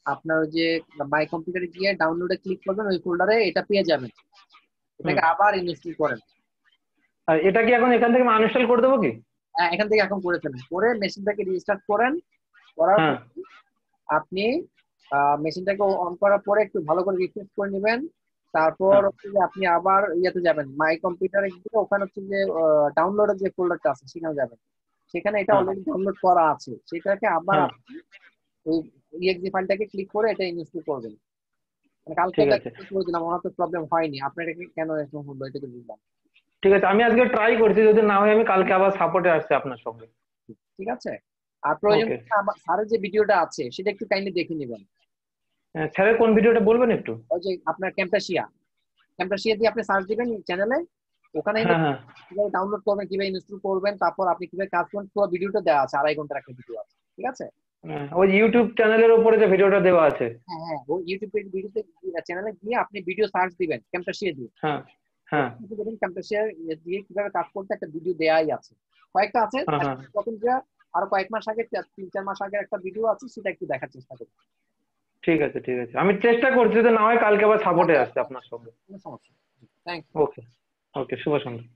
আপনার যে মাই কম্পিউটারে গিয়ে ডাউনলোডে ক্লিক করবেন, ওই ফোল্ডারে এটা পেয়ে যাবেন। এটাকে আবার ইনস্টল করেন। আর এটা কি এখন এখান থেকে আনইনস্টল করে দেবো কি? এখান থেকে এখন করে ফেলেন, করে মেশিনটাকে রিস্টার্ট করেন। করার পর হ্যাঁ আপনি মেশিনটাকে অন করার পরে একটু ভালো করে রিফ্রেশ করে নেবেন। তারপর হ্যাঁ হচ্ছে যে আপনি আবার ইয়েতে যাবেন, মাই কম্পিউটারে গিয়ে ওখানে হচ্ছে যে ডাউনলোডের যে ফোল্ডারটা আছে সেখানে যাবেন। সেখানে এটা হ্যাঁ অলরেডি ডাউনলোড করা আছে, সেটাকে আবার হ্যাঁ আপনি ওই ইএক্সি ফাইলটাকে ক্লিক করে এটা ইনস্টল করবেন। মানে কালকে ঠিক আছে করে দিলাম, আমার তো প্রবলেম হয়নি, আপনার এটা কেন এরকম হলো এটা তো বুঝলাম। ঠিক আছে, আমি আজকে ট্রাই করছি, যদি না হয় আমি কালকে আবার সাপোর্টে আসছি আপনার সঙ্গে। ঠিক আছে। আর প্রয়োজন ওকে। আমার স্যারের যে ভিডিওটা আছে সেটা একটু কাইন্ডলি দেখে নেবেন। স্যারের কোন ভিডিওটা বলবেন একটু? ওই যে আপনার ক্যাম্পাসিয়া, ক্যাম্পাসিয়া দিয়ে আপনি সার্চ দিবেন চ্যানেলে, ওখানে হ্যাঁ হ্যাঁ কিভাবে ডাউনলোড করবেন, কিভাবে ইনস্টল করবেন, তারপর আপনি কিভাবে কাজ করবেন, পুরো ভিডিওটা দেওয়া আছে, 2.5 ঘন্টার একটা ভিডিও আছে। ঠিক আছে। ওই ইউটিউব চ্যানেলের উপরে যে ভিডিওটা দেওয়া আছে। হ্যাঁ হ্যাঁ, ওই ইউটিউবের ভিডিওতে চ্যানেলে গিয়ে আপনি ভিডিও সার্চ দিবেন ক্যাম্পাসিয়া দিয়ে। হ্যাঁ হ্যাঁ দেখবেন ক্যাম্পাসিয়া দিয়ে কিভাবে কাজ করতে একটা ভিডিও দেওয়াই আছে, কয়েকটা আছে। হ্যাঁ হ্যাঁ তখন যে আরো কয়েক মাস আগে, 3-4 মাস আগে একটা ভিডিও আছে, সেটা একটু দেখার চেষ্টা করুন। ঠিক আছে ঠিক আছে, আমি চেষ্টা করছি, যদি না হয় কালকে আবার সাপোর্টে আসছে আপনার সঙ্গে। কোনো সমস্যা নেই। Thank you. ওকে ওকে, শুভ সন্ধ্যা।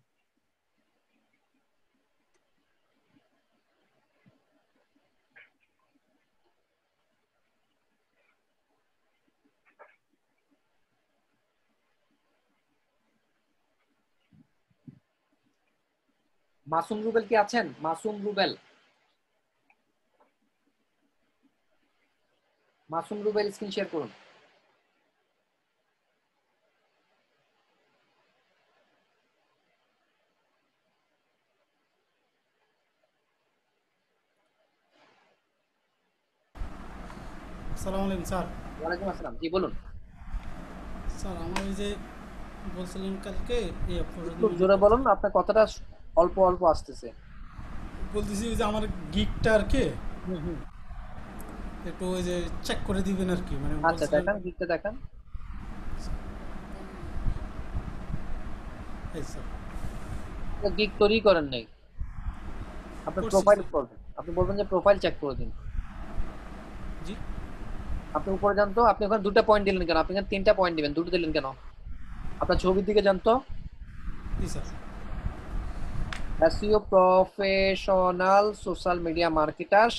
মাসুম রুবেল কি আছেন? মাসুম রুবেল, মাসুম রুবেল স্ক্রিন শেয়ার করুন। আসসালামু আলাইকুম স্যার। ওয়ালাইকুম আসসালাম, জি বলুন। স্যার আমার ওই যে বলছিলেন কালকে একটু জোরে বলুন, আপনার কথাটা অল্প অল্প আসতেছে। বলতেছি ওই যে আমার গিকটা আর কি একটু ওই যে চেক করে দিবেন আর কি, মানে আচ্ছা দেখান, গিকটা দেখান। এই স্যার গিক তৈরি করেন নাই, আপনার করছি প্রোফাইল স্যার। করবেন। আপনি বলবেন যে প্রোফাইল চেক করে দিন। জি আপনি উপরে যান তো, আপনি ওখানে 2টা পয়েন্ট দিলেন কেন? আপনি এখানে 3টা পয়েন্ট দিবেন, 2টো দিলেন কেন? আপনার ছবির দিকে যান তো। জি sir. SEO professional social media marketer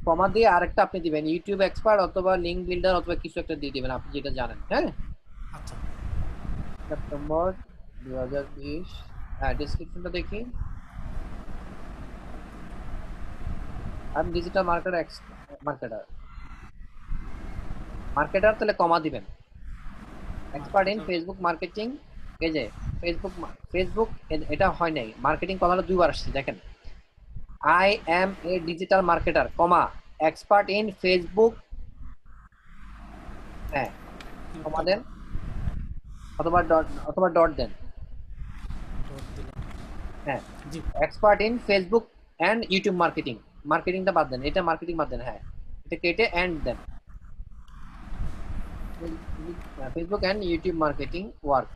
comma দিয়ে আরেকটা আপনি দিবেন ইউটিউব এক্সপার্ট অথবা লিংক বিল্ডার অথবা কিছু একটা দিয়ে দিবেন আপনি যেটা জানেন। হ্যাঁ, আচ্ছা সেপ্টেম্বর 2020। হ্যাঁ, ডেসক্রিপশনটা দেখি। আমি ডিজিটাল মার্কেটার মার্কেটার তাহলে কমা দিবেন। Expert in Facebook marketing. এই যে ফেসবুক এটা হয় নাই, মার্কেটিং কথাটা 2বার আসছে দেখেন। I am a digital marketer comma expert in Facebook. হ্যাঁ, কমা দেন অথবা ডট দেন। হ্যাঁ, জি expert in Facebook and YouTube marketing, মার্কেটিংটা বাদ দেন, এটা মার্কেটিং বাদ দেন। হ্যাঁ, এটা কেটে এন্ড দেন, Facebook and YouTube marketing work,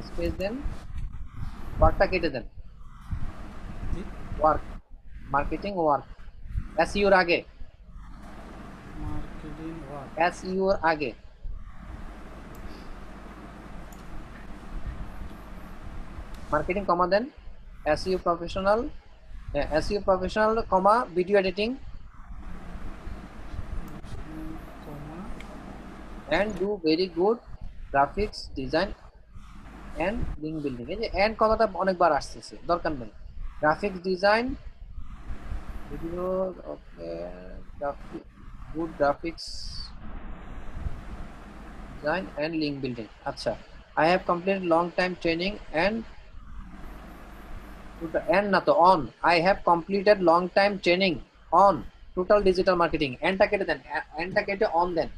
space দেন, ওয়ার্কটা কেটে দেন, জি ওয়ার্ক, মার্কেটিং ওয়ার্ক, এসইওর আগে, মার্কেটিং ওয়ার্ক। এসইওর আগে মার্কেটিং কমা দেন, SEO professional, SEO professional comma video editing comma and do very good graphics design and link building। এই যে এন্ড কথাটা অনেকবার আসতেছে, দরকার নেই। Graphics design, video, okay, good graphics design and link building। আচ্ছা, I have completed long time training and না তো on, I have completed long time training on total digital marketing, এন্ডটা কেটে দেন, এন্ডটা কেটে অন দেন,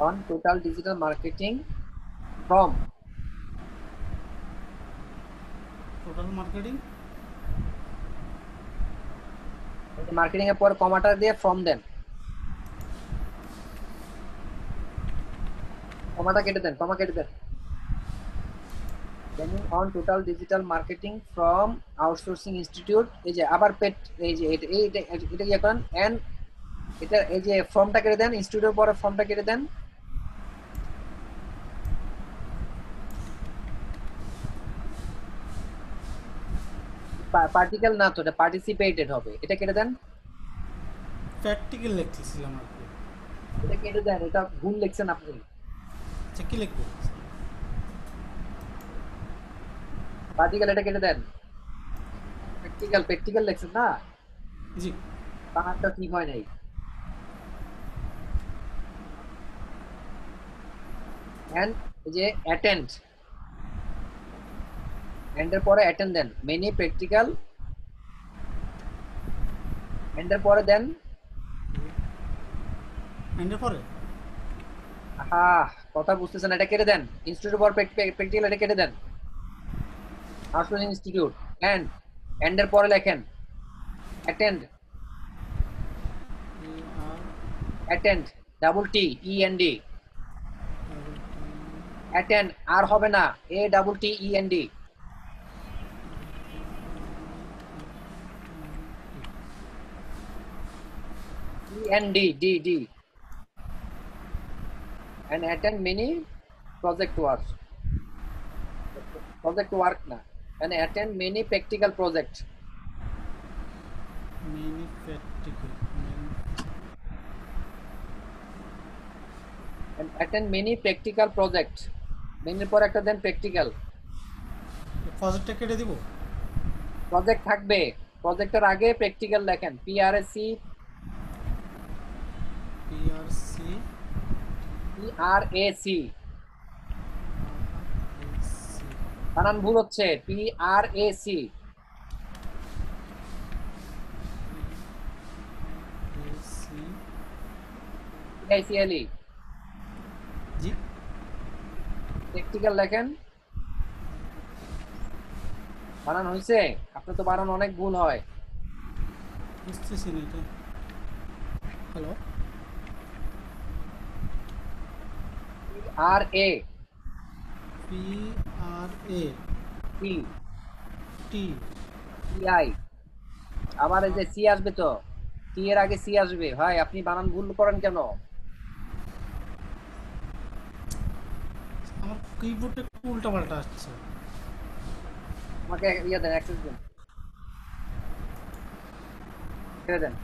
on total digital marketing from total marketing marketing এর পর কমাটা দিয়ে ফ্রম দেন, কমাটা কেটে দেন, কমা কেটে দেন, training on total digital marketing from outsourcing institute। এই যে আবার পেট, এই যে এটা ইয়ে করেন, এন্ড এটা এই যে ফর্মটা কেটে দেন, ইনস্টিটিউটের পরে ফর্মটা কেটে দেন, পার্টিকেল না তো, এটা পার্টিসিপেটেড হবে, এটা কেটে দেন, প্র্যাকটিক্যাল লিখতেছিলাম আর কি। এটা কেটে দেন, এটা ভুল লিখছেন আপনি, আচ্ছা কি লিখবো? পার্টিকেল এটা কেটে দেন, প্র্যাকটিক্যাল লিখছেন না, জি বানানটা ঠিক হয় নাই। এন্ড এই যে অ্যাটেন্ড, এন্ডের পরে অ্যাটেন্ড দেন, মেনি প্র্যাকটিক্যাল, এন্ডের পরে দেন, এন্ডের পরে কথা বুঝতেছেন, এটা কেটে দেন, ইনস্টিটিউট পর প্র্যাকটিক্যাল এটা কেটে দেন, আউটসোর্সিং ইনস্টিটিউট, এন্ড এন্ডের পরে লেখেন attend, attend double T E N D, attend আর হবে না, A double T E N D, E N D D D, and attend many project work না, and attend many practical project, mini practical and attend many practical project, মেনির পর একটা দেন practical, প্রজেক্টটা কেটে দিব। Project থাকবে, প্রজেক্টের আগে প্র্যাকটিক্যাল লেখেন, পিআরএসি পিআরসি পিআরএসি, বানান ভুল হচ্ছে, পিআরএসি, পিআইসিএলই, জি প্র্যাকটিক্যাল লেখেন, বানান হয়েছে? আপনার তো বানান অনেক ভুল হয়। বুঝতেছি না এটা। হ্যালো আর এ পিআরএ টি টি টিআই, আবার এই যে সি আসবে, তো টি এর আগে সি আসবে। ভাই আপনি বানান ভুল করেন কেন? আমার কিবোর্ডে উল্টা পাল্টা আসছে। আমাকে ইয়ে দেন, অ্যাক্সেস দেন, ছেড়ে দেন।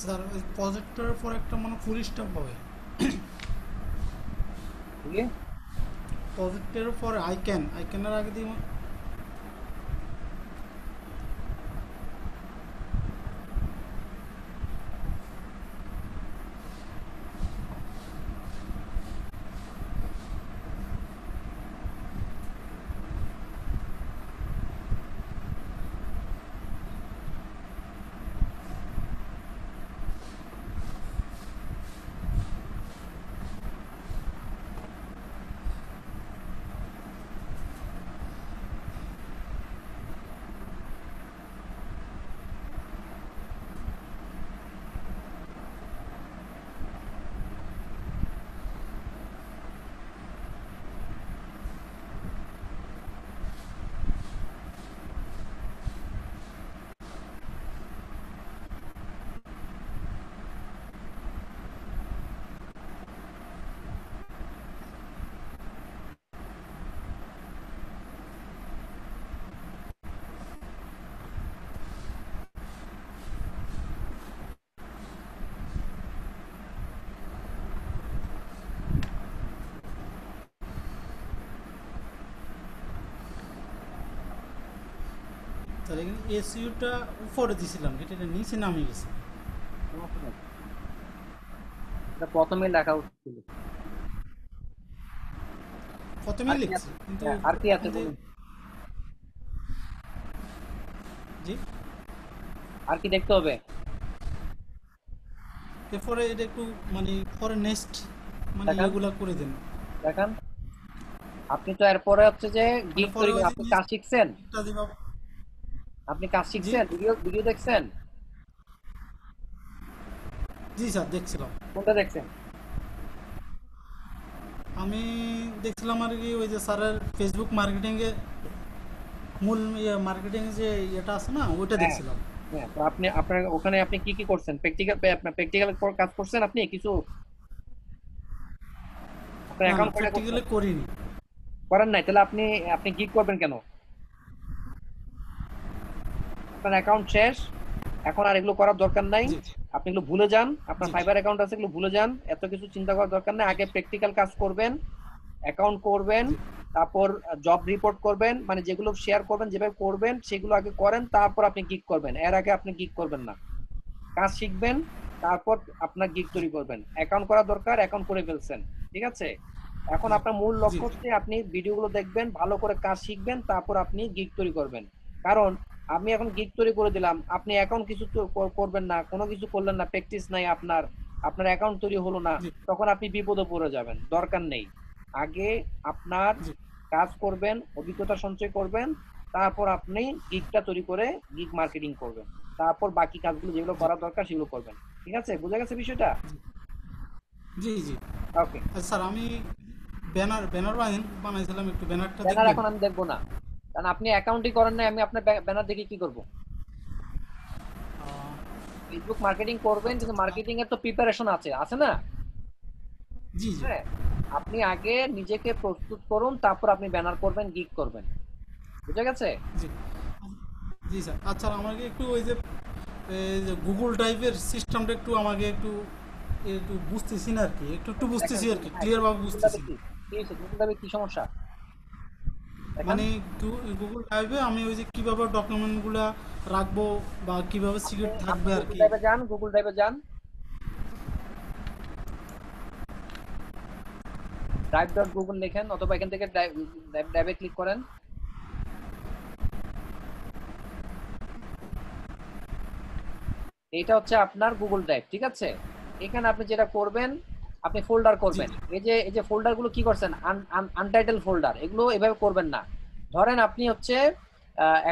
স্যার ওই প্রজেক্টরের পর একটা মানে ফুল স্টপ হবে, প্রজেক্টরের পরে আইক্যানের আগে দিয়ে স্যার এখানে এসইউটা উপরে দিছিলাম, এটা নিচে নামে গেছে। এটা প্রথমে লেখা উচিত, প্রথমেই লিখছি কিন্তু আর কি আছে বলুন? জি আর কি দেখতে হবে? এরপরে এটা একটু মানে পরে নেক্সট মানে দেখান। এগুলা করে দেন। দেখেন আপনি তো এরপরে হচ্ছে যে গিগ পরে তৈরি, ওই যে আপনি কাজ শিখছেন, এটা দিবা। আপনি কাজ শিখছেন, ভিডিও দেখছেন? জি স্যার দেখছিলাম, কোনটা দেখছেন? আমি দেখছিলাম আর কি ওই যে স্যারের ফেসবুক মার্কেটিং এ মূল মার্কেটিং যে এটা আছে না ওইটা হ্যাঁ। দেখছিলাম। হ্যাঁ, তো আপনি আপনার ওখানে আপনি কি কি করছেন? প্র্যাকটিক্যাল কাজ করছেন আপনি কিছু? আপনার না না অ্যাকাউন্ট কয়টা করছেন? প্র্যাকটিক্যালি করিনি। করেন নাই, তাহলে আপনি গিগ করবেন কেন? আপনার অ্যাকাউন্ট শেষ, এখন আর এগুলো করার দরকার নাই। জি আপনি এগুলো ভুলে যান, আপনার জি ফাইবার অ্যাকাউন্ট আছে, এগুলো ভুলে যান, এত কিছু চিন্তা করার দরকার নেই। আগে প্র্যাকটিক্যাল কাজ করবেন, অ্যাকাউন্ট করবেন, জি তারপর জব রিপোর্ট করবেন, মানে যেগুলো শেয়ার করবেন, যেভাবে করবেন সেগুলো আগে করেন, তারপর আপনি গিগ করবেন। এর আগে আপনি গিগ করবেন না। কাজ শিখবেন, তারপর আপনার গিগ তৈরি করবেন। অ্যাকাউন্ট করা দরকার, অ্যাকাউন্ট করে ফেলছেন, ঠিক আছে? এখন জি আপনার মূল জি লক্ষ্য হচ্ছে আপনি ভিডিওগুলো দেখবেন, ভালো করে কাজ শিখবেন, তারপর আপনি গিগ তৈরি করবেন। কারণ আমি এখন গিগ তৈরি করে দিলাম, আপনি অ্যাকাউন্ট কিছু তো করবেন না, কোনো কিছু করলেন না, প্র্যাকটিস নাই আপনার, আপনার অ্যাকাউন্ট তৈরি হলো না, জি তখন আপনি বিপদে পড়ে যাবেন। দরকার নেই। আগে আপনার জি কাজ করবেন, অভিজ্ঞতা সঞ্চয় করবেন, তারপর আপনি গিগটা তৈরি করে গিগ মার্কেটিং করবেন, তারপর বাকি কাজগুলো যেগুলো জি করা দরকার সেগুলো করবেন। ঠিক আছে? বোঝা গেছে বিষয়টা? জি জি। ওকে। আচ্ছা স্যার আমি ব্যানার ব্যানার বানাইছিলাম, একটু ব্যানারটা ব্যানার দেখবেন। এখন আমি দেখবো না, কারণ আপনি অ্যাকাউন্টই করেন নাই, আমি আপনার ব্যানার দেখে কি করব? ফেসবুক মার্কেটিং করবেন, আচ্ছা কিন্তু আচ্ছা মার্কেটিং এর তো প্রিপারেশন আছে, আছে না? জি জি হ্যাঁ, আপনি আগে নিজেকে প্রস্তুত করুন, তারপর আপনি ব্যানার করবেন, গিগ করবেন। বুঝা গেছে? জি জি স্যার। আচ্ছা আমাকে একটু ওই যে এই যে গুগল ড্রাইভের সিস্টেমটা একটু আমাকে একটু একটু বুঝতেছি না আর কি, একটু একটু বুঝতেছি আর কি, ক্লিয়ার ভাবে গুগল বুঝতেছি ড্রাইভে না। কি কি হয়েছে? গুগল ড্রাইভে কি সমস্যা এখন? মানে গুগল ড্রাইভে আমি ওই যে কিভাবে ডকুমেন্টগুলো রাখবো বা কিভাবে আপনি সিকিউর আপনি থাকবে আর গুগল কি। ড্রাইভে যান, গুগল ড্রাইভে যান, drive.google লেখেন, অথবা এখান থেকে ড্রাইভে ক্লিক করেন। এইটা হচ্ছে আপনার গুগল ড্রাইভ, ঠিক আছে? এখানে আপনি যেটা করবেন, আপনি ফোল্ডার জি করবেন। জি এই যে ফোল্ডার গুলো কি করছেন, আনটাইটেল ফোল্ডার, এগুলো এভাবে করবেন না। ধরেন আপনি হচ্ছে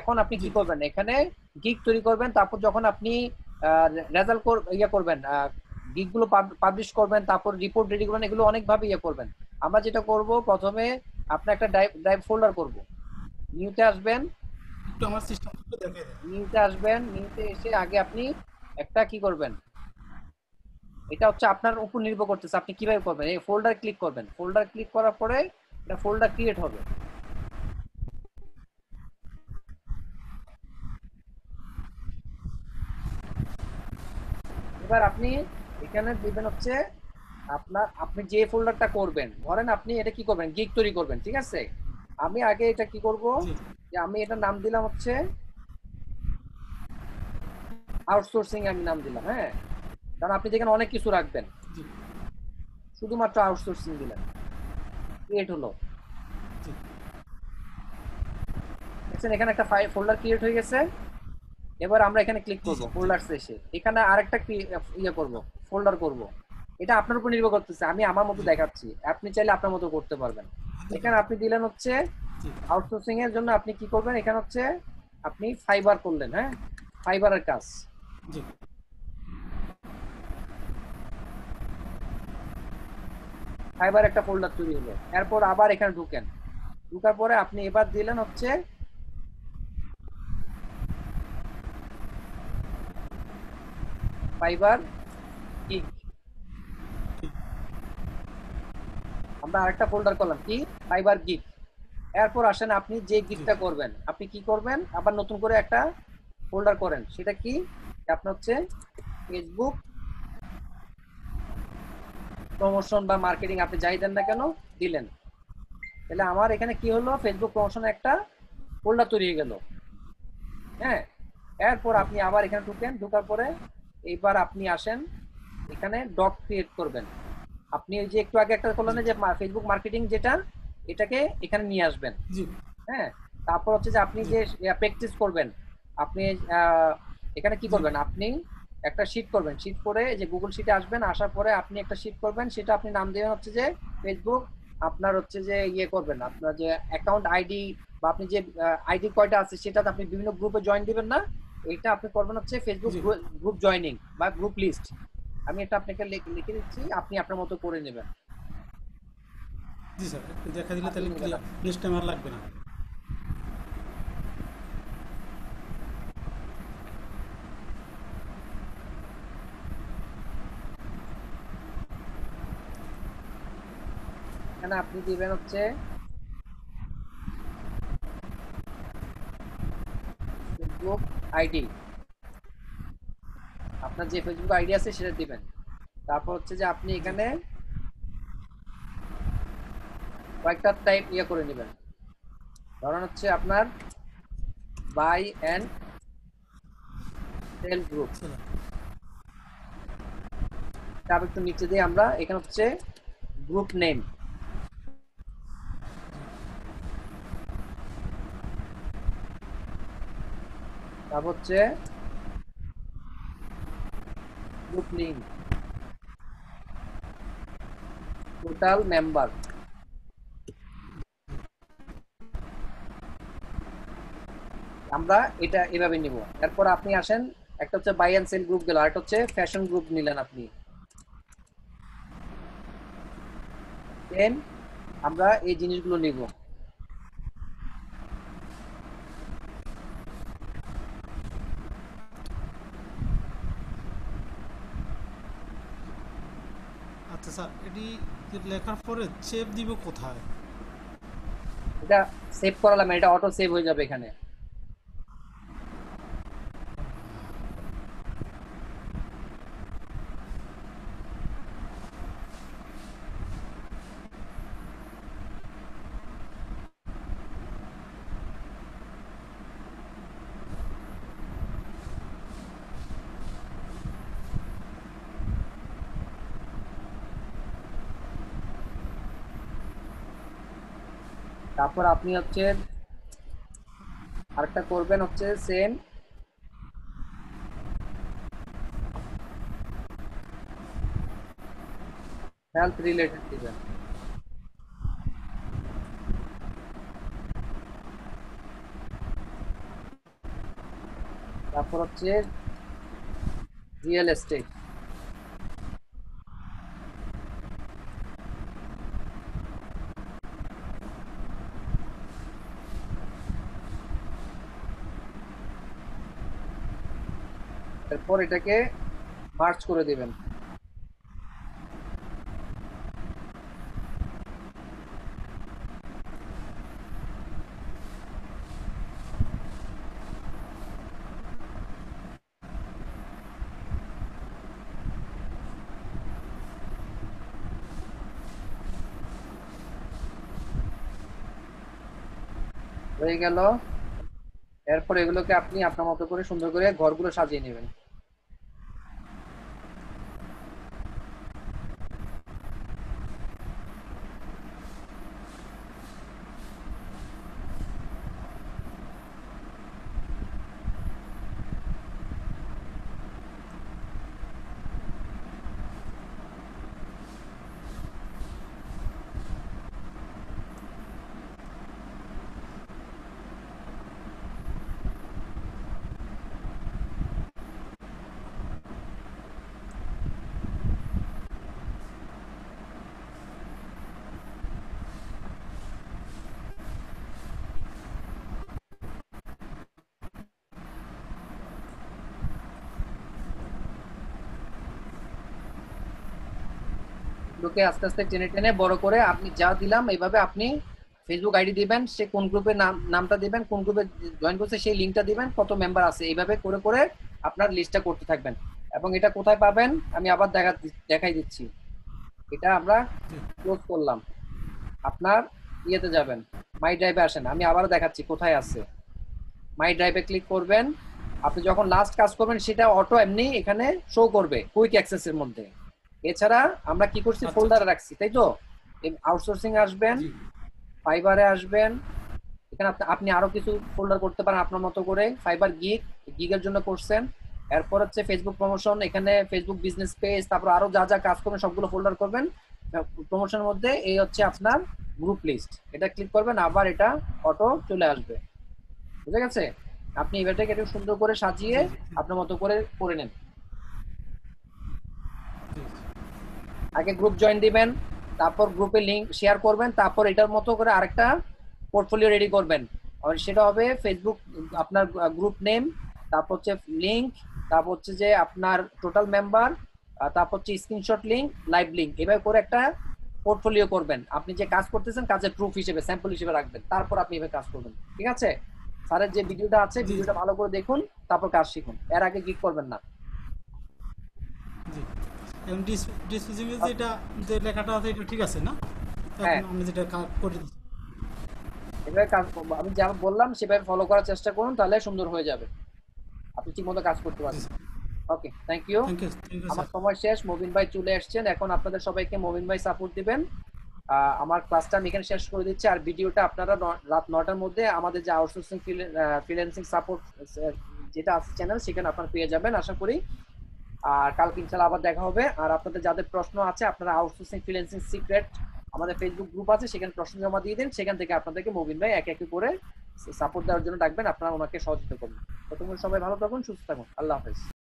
এখন আপনি জি কি করবেন, এখানে গিগ তৈরি করবেন, তারপর যখন আপনি রেজাল্ট করবেন, গিগ গুলো পাবলিশ করবেন, তারপর রিপোর্ট রেডি করবেন, এগুলো অনেকভাবে করবেন। আমরা যেটা করব, প্রথমে আপনার একটা ড্রাইভ ফোল্ডার করব। নিউতে আসবেন, একটু আমার সিস্টেমটা একটু দেখে দেন। নিউতে এসে আগে আপনি একটা কি করবেন, এটা হচ্ছে আপনার উপর নির্ভর করতেছে আপনি কিভাবে করবেন। এই ফোল্ডার ক্লিক করবেন, ফোল্ডার ক্লিক করার পরে একটা ফোল্ডার ক্রিয়েট হবে। এবার আপনি এখানে দিবেন হচ্ছে আপনি যে ফোল্ডারটা করবেন, ধরেন আপনি এটা কি করবেন, গিগ তৈরি করবেন, ঠিক আছে? আমি আগে এটা কি করব, যে আমি এটা নাম দিলাম হচ্ছে আউটসোর্সিং, আমি নাম দিলাম, হ্যাঁ, কারণ আপনি যেখানে অনেক কিছু রাখবেন, শুধুমাত্র আউটসোর্সিং দিলেন, ক্রিয়েট হলো। দেখছেন এখানে একটা ফোল্ডার ক্রিয়েট হয়ে গেছে। এবার আমরা এখানে ক্লিক করব ফোল্ডারস এসে, এখানে আরেকটা ইয়ে করব, ফোল্ডার করব। এটা আপনার উপর নির্ভর করতেছে, আমি আমার মতো দেখাচ্ছি, আপনি চাইলে আপনার মতো করতে পারবেন। এখানে আপনি দিলেন হচ্ছে আউটসোর্সিং এর জন্য আপনি কি করবেন, এখানে হচ্ছে আপনি ফাইবার করলেন, হ্যাঁ, ফাইবারের কাজ। ফাইবার একটা ফোল্ডার তৈরি হলো। এরপর আবার এখানে ঢুকার পরে আপনি এবার দিলেন হচ্ছে ফাইবার গিগ। আমরা আরেকটা ফোল্ডার করলাম কি, ফাইবার গিগ। এরপর আসেন আপনি যে গিগটা করবেন, আপনি কি করবেন, আবার নতুন করে একটা ফোল্ডার করেন। সেটা কি, আপনার হচ্ছে ফেসবুক প্রমোশন বা মার্কেটিং, আপনি যাই দেন না কেন দিলেন। তাহলে আমার এখানে কি হলো, ফেসবুক প্রমোশন একটা ফোল্ডার তৈরি হয়ে গেল, হ্যাঁ। এরপর আপনি আবার এখানে ঢুকার পরে এইবার আপনি আসেন এখানে ডক ক্রিয়েট করবেন। আপনি ওই যে একটু আগে একটা করলেন যে ফেসবুক মার্কেটিং, যেটা এটাকে এখানে নিয়ে আসবেন, হ্যাঁ। তারপর হচ্ছে যে আপনি যে প্র্যাকটিস করবেন, আপনি এখানে কি করবেন, আপনি একটা শীট করবেন, শীট করে যে গুগল শীটে আসবেন, আসার পরে আপনি একটা শীট করবেন, সেটা আপনি নাম দেবেন হচ্ছে যে ফেসবুক, আপনার হচ্ছে যে ইয়ে করবেন, আপনার যে অ্যাকাউন্ট আইডি বা আপনি যে আইডি কয়টা আছে সেটাতে আপনি বিভিন্ন গ্রুপে জয়েন দিবেন না, এটা আপনি করবেন হচ্ছে ফেসবুক গ্রুপ জয়েনিং বা গ্রুপ লিস্ট। আমি এটা আপনাকে লিখে দিচ্ছি, আপনি আপনার মতো করে নেবেন। জি স্যার, একটু দেখা দিলে তাহলে নেক্সট টাইম আর লাগবে না। এখানে আপনি দিবেন হচ্ছে ফেসবুক আইডি, আপনার যে ফেসবুক আইডি আছে সেটা দিবেন। তারপর হচ্ছে যে আপনি এখানে কয়েকটা টাইপ ইয়ে করে নেবেন, ধরেন হচ্ছে আপনার বাই এন্ড সেল গ্রুপ। তারপর একটু নিচে দিয়ে আমরা এখানে হচ্ছে গ্রুপ নেম, তারপর হচ্ছে গ্রুপ লিঙ্ক, টোটাল মেম্বার। আমরা এটা এভাবে নিব। এরপর আপনি আসেন, একটা হচ্ছে বাই এন্ড সেল গ্রুপ গেল, আর একটা হচ্ছে ফ্যাশন গ্রুপ নিলেন আপনি। দেন আমরা এই জিনিসগুলো নিব। আচ্ছা স্যার, এটি লেখার পরে সেভ দিব কোথায়? এটা সেভ করালাম, এটা অটো সেভ হয়ে যাবে এখানে। তারপর আপনি হচ্ছে আরেকটা করবেন হচ্ছে সেম হেলথ রিলেটেড দিবেন। তারপর হচ্ছে রিয়েল এস্টেট, এরপর এটাকে মার্চ করে দিবেন। হয়ে গেল। এরপর এগুলোকে আপনি আপনার মতো করে সুন্দর করে ঘরগুলো সাজিয়ে নেবেন। গ্রুপে আস্তে আস্তে টেনে টেনে বড় করে আপনি যা দিলাম এইভাবে আপনি ফেসবুক আইডি দিবেন, সে কোন গ্রুপের নামটা দিবেন, কোন গ্রুপে জয়েন করছে সেই লিংকটা দিবেন, কত মেম্বার আছে, এইভাবে করে করে আপনার লিস্টটা করতে থাকবেন। এবং এটা কোথায় পাবেন আমি আবার দেখাই দিচ্ছি। এটা আমরা ক্লোজ করলাম, আপনার ইয়েতে যাবেন, মাই ড্রাইভে আসেন, আমি আবার দেখাচ্ছি কোথায় আছে। মাই ড্রাইভে ক্লিক করবেন, আপনি যখন লাস্ট কাজ করবেন সেটা অটো এমনি এখানে শো করবে কুইক অ্যাক্সেসের মধ্যে। এছাড়া আমরা কি করছি, ফোল্ডারে রাখছি, তাই তো? আউটসোর্সিং আসবেন, ফাইবারে আসবেন, এখানে আপনি আরো কিছু ফোল্ডার করতে পারেন আপনার মতো করে। ফাইবার গিগের জন্য করছেন। এরপর হচ্ছে ফেসবুক প্রমোশন, এখানে ফেসবুক বিজনেস পেজ, তারপর আরো যা যা কাজ করবেন সবগুলো ফোল্ডার করবেন প্রমোশনের মধ্যে। এই হচ্ছে আপনার গ্রুপ লিস্ট, এটা ক্লিক করবেন, আবার এটা অটো চলে আসবে। বুঝে গেছে? আপনি এবারটাকে একটু সুন্দর করে সাজিয়ে আপনার মতো করে নেন। আগে গ্রুপ জয়েন দিবেন, তারপর গ্রুপে লিংক শেয়ার করবেন, তারপর এটার মতো করে আরেকটা পোর্টফোলিও রেডি করবেন। আর সেটা হবে ফেসবুক আপনার গ্রুপ নেম, তারপর হচ্ছে লিংক, তারপর হচ্ছে যে আপনার টোটাল মেম্বার, তারপর হচ্ছে স্ক্রিনশট লিংক, লাইভ লিংক, এভাবে করে একটা পোর্টফোলিও করবেন। আপনি যে কাজ করতেছেন কাজের প্রুফ হিসেবে, স্যাম্পল হিসেবে রাখবেন, তারপর আপনি এভাবে কাজ করবেন। ঠিক আছে? স্যারের যে ভিডিওটা আছে ভিডিওটা ভালো করে দেখুন, তারপর কাজ শিখুন, এর আগে ক্লিক করবেন না। এবং ডিসপ্লেসিং এর যেটা যে লেখাটা আছে এটা ঠিক আছে না? হ্যাঁ, এখন আমি যেটা করে দিচ্ছি এভাবে কাজ করবো, আমি যা বললাম সেভাবে ফলো করার চেষ্টা করুন, তাহলে সুন্দর হয়ে যাবে, আপনি ঠিক মতো কাজ করতে পারবেন। ওকে, থ্যাংক ইউ। আমার সময় শেষ, মবিন ভাই চলে আসছেন, এখন আপনাদের সবাইকে মবিন ভাই সাপোর্ট দিবেন। আমার ক্লাসটা আমি এখানে শেষ করে দিচ্ছি, আর ভিডিওটা আপনারা রাত 9টার মধ্যে আমাদের যে আউটসোর্সিং ফ্রিল্যান্সিং সাপোর্ট যেটা আছে চ্যানেল, সেখানে আপনারা পেয়ে যাবেন আশা করি। আর কালকে ইনশাআল্লাহ আবার দেখা হবে। আর আপনাদের যাদের প্রশ্ন আছে, আপনারা আউটসোর্সিং ফ্রিল্যান্সিং সিক্রেট আমাদের ফেসবুক গ্রুপ আছে, সেখানে প্রশ্ন জমা দিয়ে দিন, সেখান থেকে আপনাদেরকে মবিন ভাই এক এক করে সাপোর্ট দেওয়ার জন্য ডাকবেন, আপনারা ওনাকে সহযোগিতা করবেন। তো তোমরা সবাই ভালো থাকুন, সুস্থ থাকুন, আল্লাহ হাফেজ।